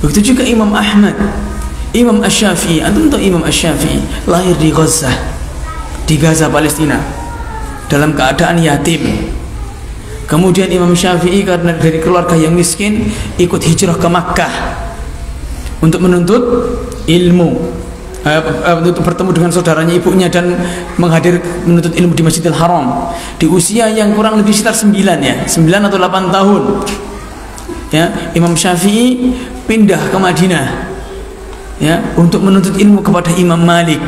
Begitu juga Imam Ahmad, Imam Asy-Syafi'i. Antum tahu Imam Asy-Syafi'i lahir di Gaza, Palestina, dalam keadaan yatim. Kemudian Imam Syafi'i karena dari keluarga yang miskin ikut hijrah ke Makkah untuk menuntut ilmu. untuk bertemu dengan saudaranya ibunya dan menuntut ilmu di Masjidil Haram di usia yang kurang lebih sekitar 9 atau 8 tahun. Ya, Imam Syafi'i pindah ke Madinah ya untuk menuntut ilmu kepada Imam Malik.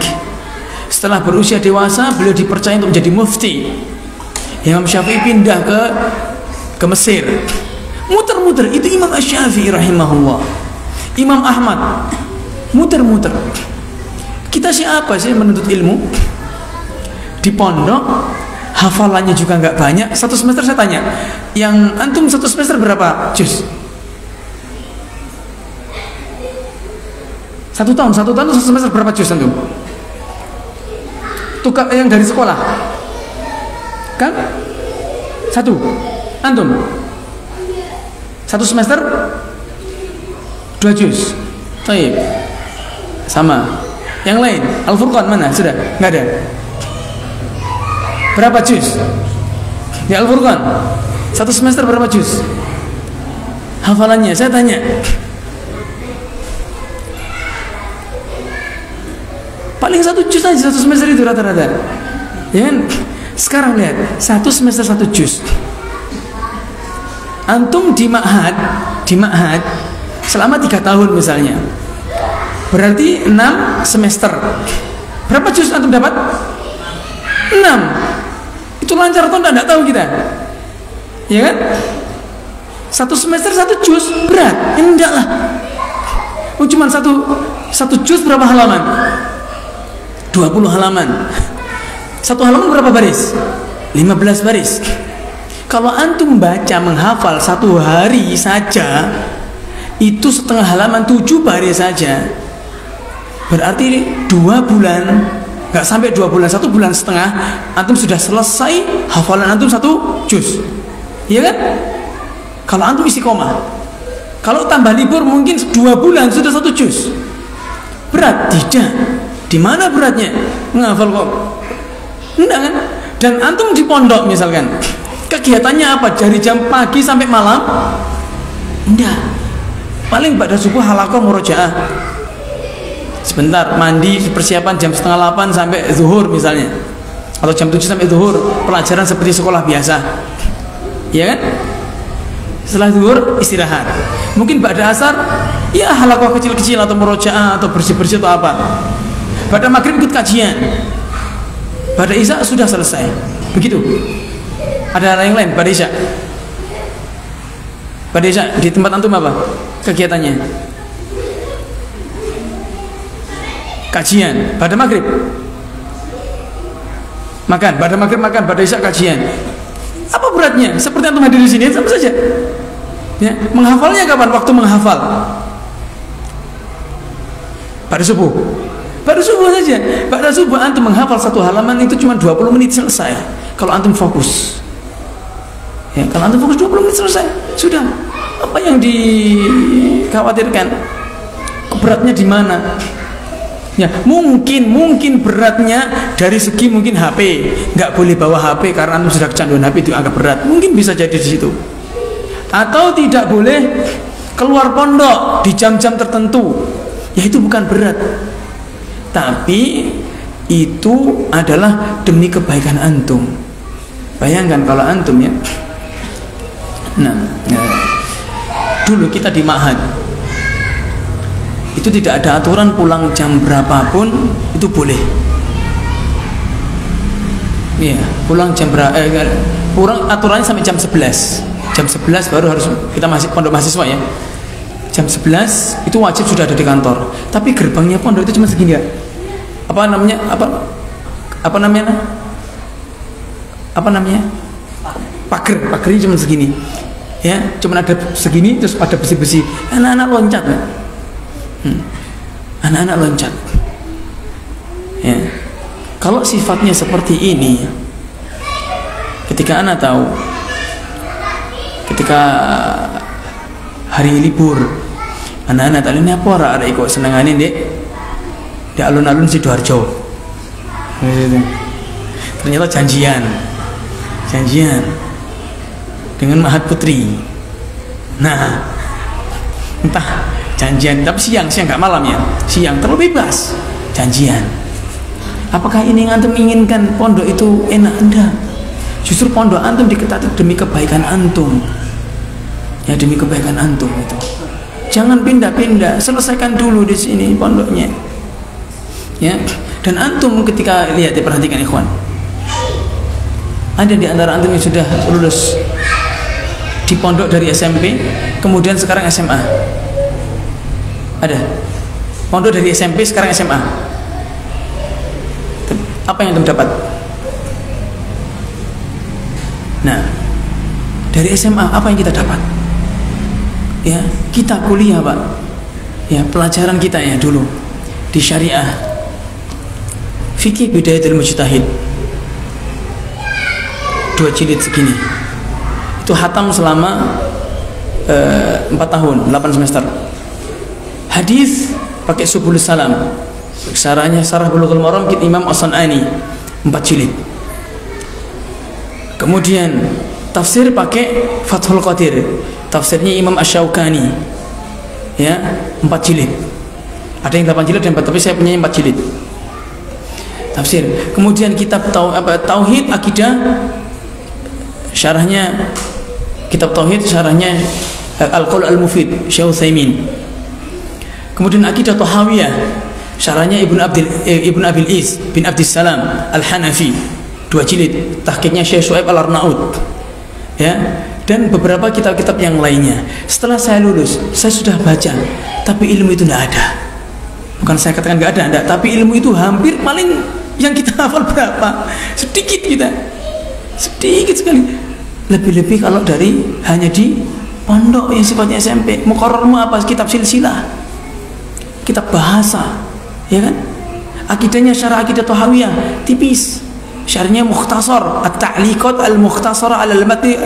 Setelah berusia dewasa, beliau dipercaya untuk menjadi mufti. Imam Syafi'i pindah ke Mesir. Muter-muter, itu Imam Syafi'i rahimahullah. Imam Ahmad muter-muter. Kita siapa sih menuntut ilmu di pondok, hafalannya juga nggak banyak. Satu semester saya tanya, yang antum satu semester berapa juz? Satu tahun satu semester berapa juz antum? Tukar yang dari sekolah kan? Satu. Antum satu semester 2 juz. Baik. Sama. Yang lain, Al-Furqan mana? Sudah? Nggak ada. Berapa juz? Di Al-Furqan satu semester berapa juz? Hafalannya, saya tanya. Paling 1 juz aja satu semester itu rata-rata. Ya kan? Sekarang lihat, satu semester 1 juz. Antum di ma'had selama 3 tahun misalnya, berarti 6 semester. Berapa juz antum dapat? 6. Itu lancar atau enggak tahu kita. Ya kan? Satu semester 1 juz berat. Enggak lah. Cuma satu juz berapa halaman? 20 halaman. Satu halaman berapa baris? 15 baris. Kalau antum baca menghafal 1 hari saja, itu setengah halaman 7 baris saja. Berarti 2 bulan, nggak sampai 2 bulan, 1 bulan setengah, antum sudah selesai hafalan antum 1 juz. Iya kan? Kalau antum istiqomah. Kalau tambah libur mungkin 2 bulan sudah 1 juz. Berat? Tidak. Di mana beratnya? Menghafal kok. Enggak kan? Dan antum di pondok misalkan, kegiatannya apa? Dari jam pagi sampai malam? Enggak. Paling pada subuh halaqah murojaah. Sebentar mandi, persiapan jam 7:30 sampai zuhur misalnya, atau jam 7 sampai zuhur, pelajaran seperti sekolah biasa. Ya kan? Setelah zuhur istirahat. Mungkin pada asar ya halaqah kecil-kecil atau murojaah atau bersih-bersih atau apa. Pada maghrib ikut kajian. Pada isya sudah selesai. Begitu. Ada yang lain pada isya? Pada isya di tempat antum apa kegiatannya? Kajian. Pada maghrib makan. Pada maghrib makan. Pada isya kajian. Apa beratnya? Seperti antum hadir di sini sama saja. Ya, menghafalnya kapan? Waktu menghafal. Pada subuh. Pada subuh saja. Pada subuh antum menghafal 1 halaman itu cuma 20 menit selesai. Kalau antum fokus. Ya, kalau antum fokus 20 menit selesai. Sudah. Apa yang dikhawatirkan? Beratnya di mana? Ya, mungkin beratnya dari segi mungkin HP. Nggak boleh bawa HP karena antum sudah kecanduan HP, itu agak berat. Mungkin bisa jadi di situ. Atau tidak boleh keluar pondok di jam-jam tertentu. Ya itu bukan berat. Tapi itu adalah demi kebaikan antum. Bayangkan kalau antum ya. Nah, dulu kita di ma'had itu tidak ada aturan pulang jam berapapun itu boleh. Iya, pulang jam pulang aturannya sampai jam 11. Jam 11 baru harus kita masih pondok mahasiswa ya. Jam 11 itu wajib sudah ada di kantor. Tapi gerbangnya pondok itu cuma segini ya. Apa namanya? Pagernya cuma segini. Ya, cuma ada segini terus ada besi-besi. Anak-anak loncat ya. Anak-anak loncat. Ya. Kalau sifatnya seperti ini, ketika anak tahu ketika hari libur anak-anak tadi ini apa ora ikut senengane Dek di alun-alun Sidoarjo. Ternyata janjian dengan Mahat Putri. Nah, entah janjian tapi siang nggak malam ya, siang terlalu bebas. janjian. Apakah ini yang antum inginkan pondok itu enak? Enggak. Justru pondok antum diketati demi kebaikan antum. Ya, demi kebaikan antum itu. Jangan pindah-pindah, selesaikan dulu di sini pondoknya. Ya, dan antum ketika lihat, perhatikan ikhwan. Ada di antara antum yang sudah lulus di pondok dari SMP, kemudian sekarang SMA. Ada. Pondok dari SMP sekarang SMA. Apa yang antum dapat? Nah, dari SMA apa yang kita dapat? Ya, kita kuliah, Pak. Ya, pelajaran kita ya dulu di syariah. Fikih Bidayatul Mujtahid. 2 jilid segini. Itu hatam selama 4 tahun, 8 semester. Hadis pakai Subulus Salam. Syarahnya Syarah Bulughul Maram Imam As-San'ani 4 jilid. Kemudian tafsir pakai Fathul Qadir, tafsirnya Imam Asy-Syaukani. Ya, 4 jilid. Ada yang 8 jilid dan 4, tapi saya punya 4 jilid. Tafsir. Kemudian kitab Tauhid Akidah, syarahnya kitab Tauhid, syarahnya Al-Qaul Al-Mufid Syekh Utsaimin. Kemudian Akidah Tahawiyah, syarahnya Ibnu Abil Is bin Abdissalam Al-Hanafi, 2 jilid, tahqiqnya Syekh Syuaib Al-Arnaud. Ya, dan beberapa kitab-kitab yang lainnya. Setelah saya lulus, saya sudah baca, tapi ilmu itu tidak ada. Bukan saya katakan tidak ada, enggak, tapi ilmu itu hampir paling yang kita hafal berapa? Sedikit kita. Sedikit sekali. Lebih-lebih kalau dari hanya di pondok yang sifatnya SMP. Muqarrarmu apa? Kitab silsilah, kitab bahasa, ya kan? Akidahnya Syarah Akidah Tahawiyah tipis, syarahnya mukhtasar At-Ta'liqat Al-Mukhtasara 'ala al-Matn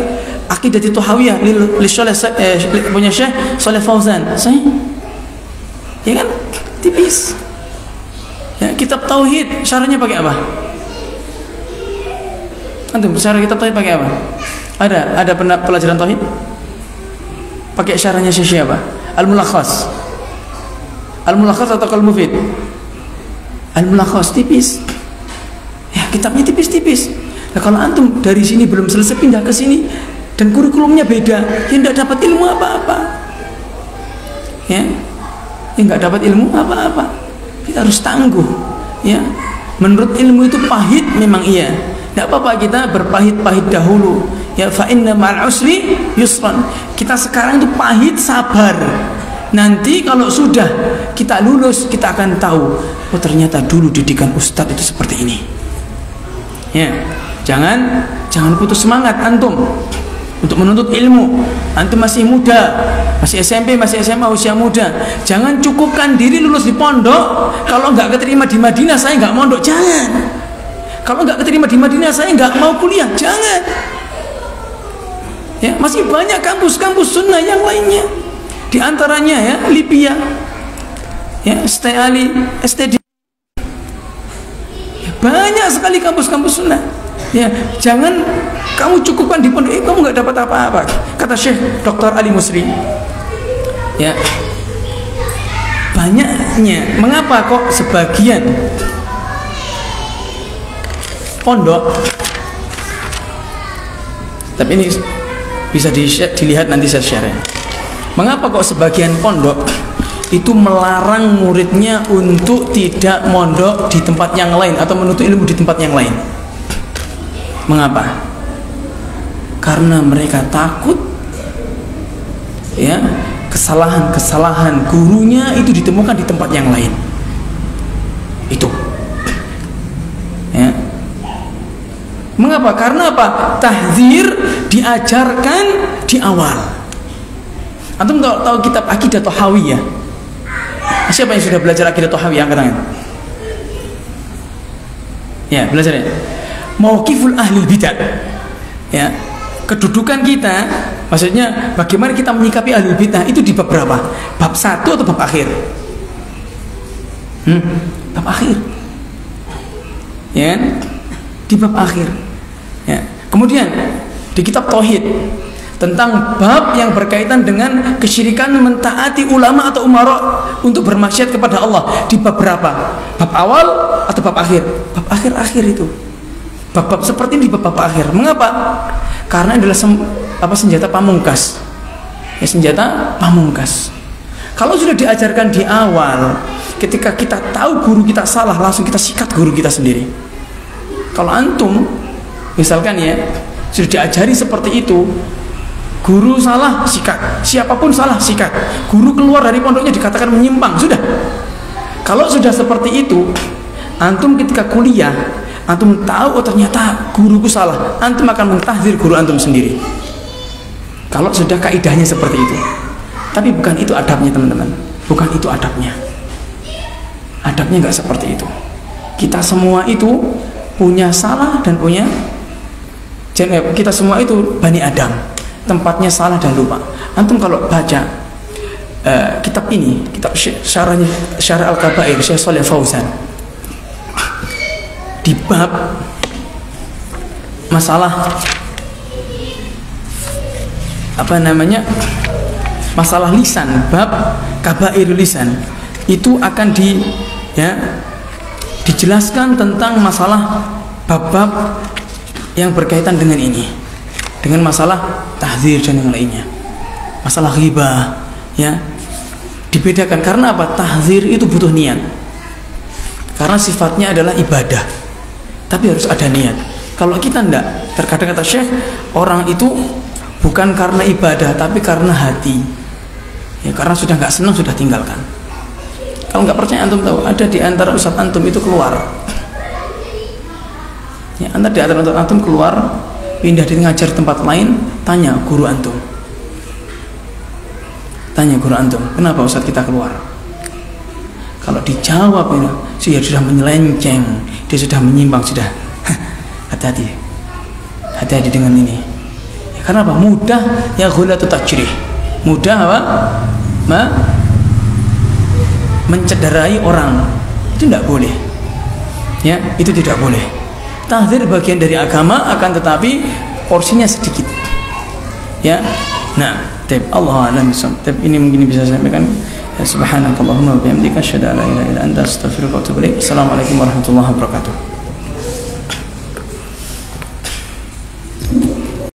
Aqidah Tahawiyah punya Syekh Shalih Fauzan, sahih? Ya kan? Tipis. Ya, kitab Tauhid syarahnya pakai apa? Antum syarah kitab Tauhid pakai apa? Ada pelajaran Tauhid? Pakai syarahnya siapa? Al-Mulakhas. Al-Mulakhas atau Al-Mufid? Al-Mulakhas tipis. Ya, kitabnya tipis-tipis. Nah, kalau antum dari sini belum selesai pindah ke sini dan kurikulumnya beda, ya tidak dapat ilmu apa-apa. Ya, nggak dapat ilmu apa-apa. Kita harus tangguh. Ya, menurut ilmu itu pahit memang iya. Tidak apa-apa kita berpahit-pahit dahulu. Ya, fa inna ma'al usri yusran. Kita sekarang itu pahit, sabar. Nanti kalau sudah kita lulus, kita akan tahu, oh ternyata dulu didikan ustadz itu seperti ini. Ya, jangan putus semangat antum untuk menuntut ilmu. Antum masih muda, masih SMP, masih SMA, usia muda. Jangan cukupkan diri lulus di pondok. Kalau nggak keterima di Madinah, saya nggak mondok. Jangan. Kalau nggak keterima di Madinah, saya nggak mau kuliah. Jangan. Ya, masih banyak kampus-kampus sunnah yang lainnya. Di antaranya ya Libya, ya STALI, STD. Ya, banyak sekali kampus-kampus sunnah. Ya, jangan kamu cukupkan di pondok, kamu nggak dapat apa-apa. Kata Syekh Dr. Ali Musri, ya, banyaknya. Mengapa kok sebagian pondok, tapi ini bisa dilihat nanti saya share ya. Mengapa kok sebagian pondok itu melarang muridnya untuk tidak mondok di tempat yang lain atau menuntut ilmu di tempat yang lain? Mengapa? Karena mereka takut ya kesalahan-kesalahan gurunya itu ditemukan di tempat yang lain. Itu. Ya. Mengapa? Karena apa? Tahdzir diajarkan di awal. Antum tahu kitab Aqidah Tahawiyah? Siapa yang sudah belajar Aqidah Tahawiyah? Angkat tangan. Ya, belajar ya. Mauqiful ahli bidah. Ya. Kedudukan kita, maksudnya bagaimana kita menyikapi ahli bidah itu di bab berapa? Bab 1 atau bab akhir? Bab akhir. Ya kan? Di bab akhir. Ya. Kemudian di kitab Tauhid tentang bab yang berkaitan dengan kesyirikan mentaati ulama atau umara untuk bermaksiat kepada Allah. Di bab berapa? Bab awal atau bab akhir? Bab akhir-akhir itu. Bab-bab seperti ini di bab akhir. Mengapa? Karena adalah senjata pamungkas. Ya, senjata pamungkas. Kalau sudah diajarkan di awal, ketika kita tahu guru kita salah, langsung kita sikat guru kita sendiri. Kalau antum misalkan ya sudah diajari seperti itu, guru salah sikat, siapapun salah sikat, guru keluar dari pondoknya dikatakan menyimpang, sudah. Kalau sudah seperti itu, antum ketika kuliah, antum tahu oh ternyata guruku salah, antum akan mentahdzir guru antum sendiri. Kalau sudah kaidahnya seperti itu. Tapi bukan itu adabnya teman-teman, bukan itu adabnya. Adabnya nggak seperti itu. Kita semua itu punya salah dan punya, kita semua itu Bani Adam, tempatnya salah dan lupa. Antum kalau baca kitab ini, kitab Syarah Al-Kabair Syekh Shalih Fauzan, di bab masalah masalah lisan, bab kabairul lisan, itu akan dijelaskan tentang masalah bab-bab yang berkaitan dengan ini, dengan masalah tahdzir dan yang lainnya. Masalah ghibah ya dibedakan karena apa? Tahdzir itu butuh niat. Karena sifatnya adalah ibadah. Tapi harus ada niat. Kalau kita enggak, terkadang kata Syekh, orang itu bukan karena ibadah tapi karena hati. Ya, karena sudah nggak senang sudah tinggalkan. Kalau nggak percaya antum tahu, ada di antara ustadz antum itu keluar. Ya, di antara antum keluar, pindah di ngajar tempat lain, tanya guru antum. Tanya guru antum, kenapa ustadz kita keluar? Kalau dijawab ini, sudah menyelenceng, dia sudah menyimpang, sudah. Hati-hati. Hati-hati dengan ini. Ya, karena apa? Mudah ya ghulatu tajrih. Mudah apa? Mencederai orang, itu tidak boleh. Ya, itu tidak boleh. Tahdzir bagian dari agama, akan tetapi porsinya sedikit. Ya. Nah, Allah a'lam bishawab. Ini mungkin bisa saya sampaikan. Subhanakallahumma wa bihamdika asyhadu an la ilaha illa anta astaghfiruka wa atubu ilaik. Assalamualaikum warahmatullahi wabarakatuh.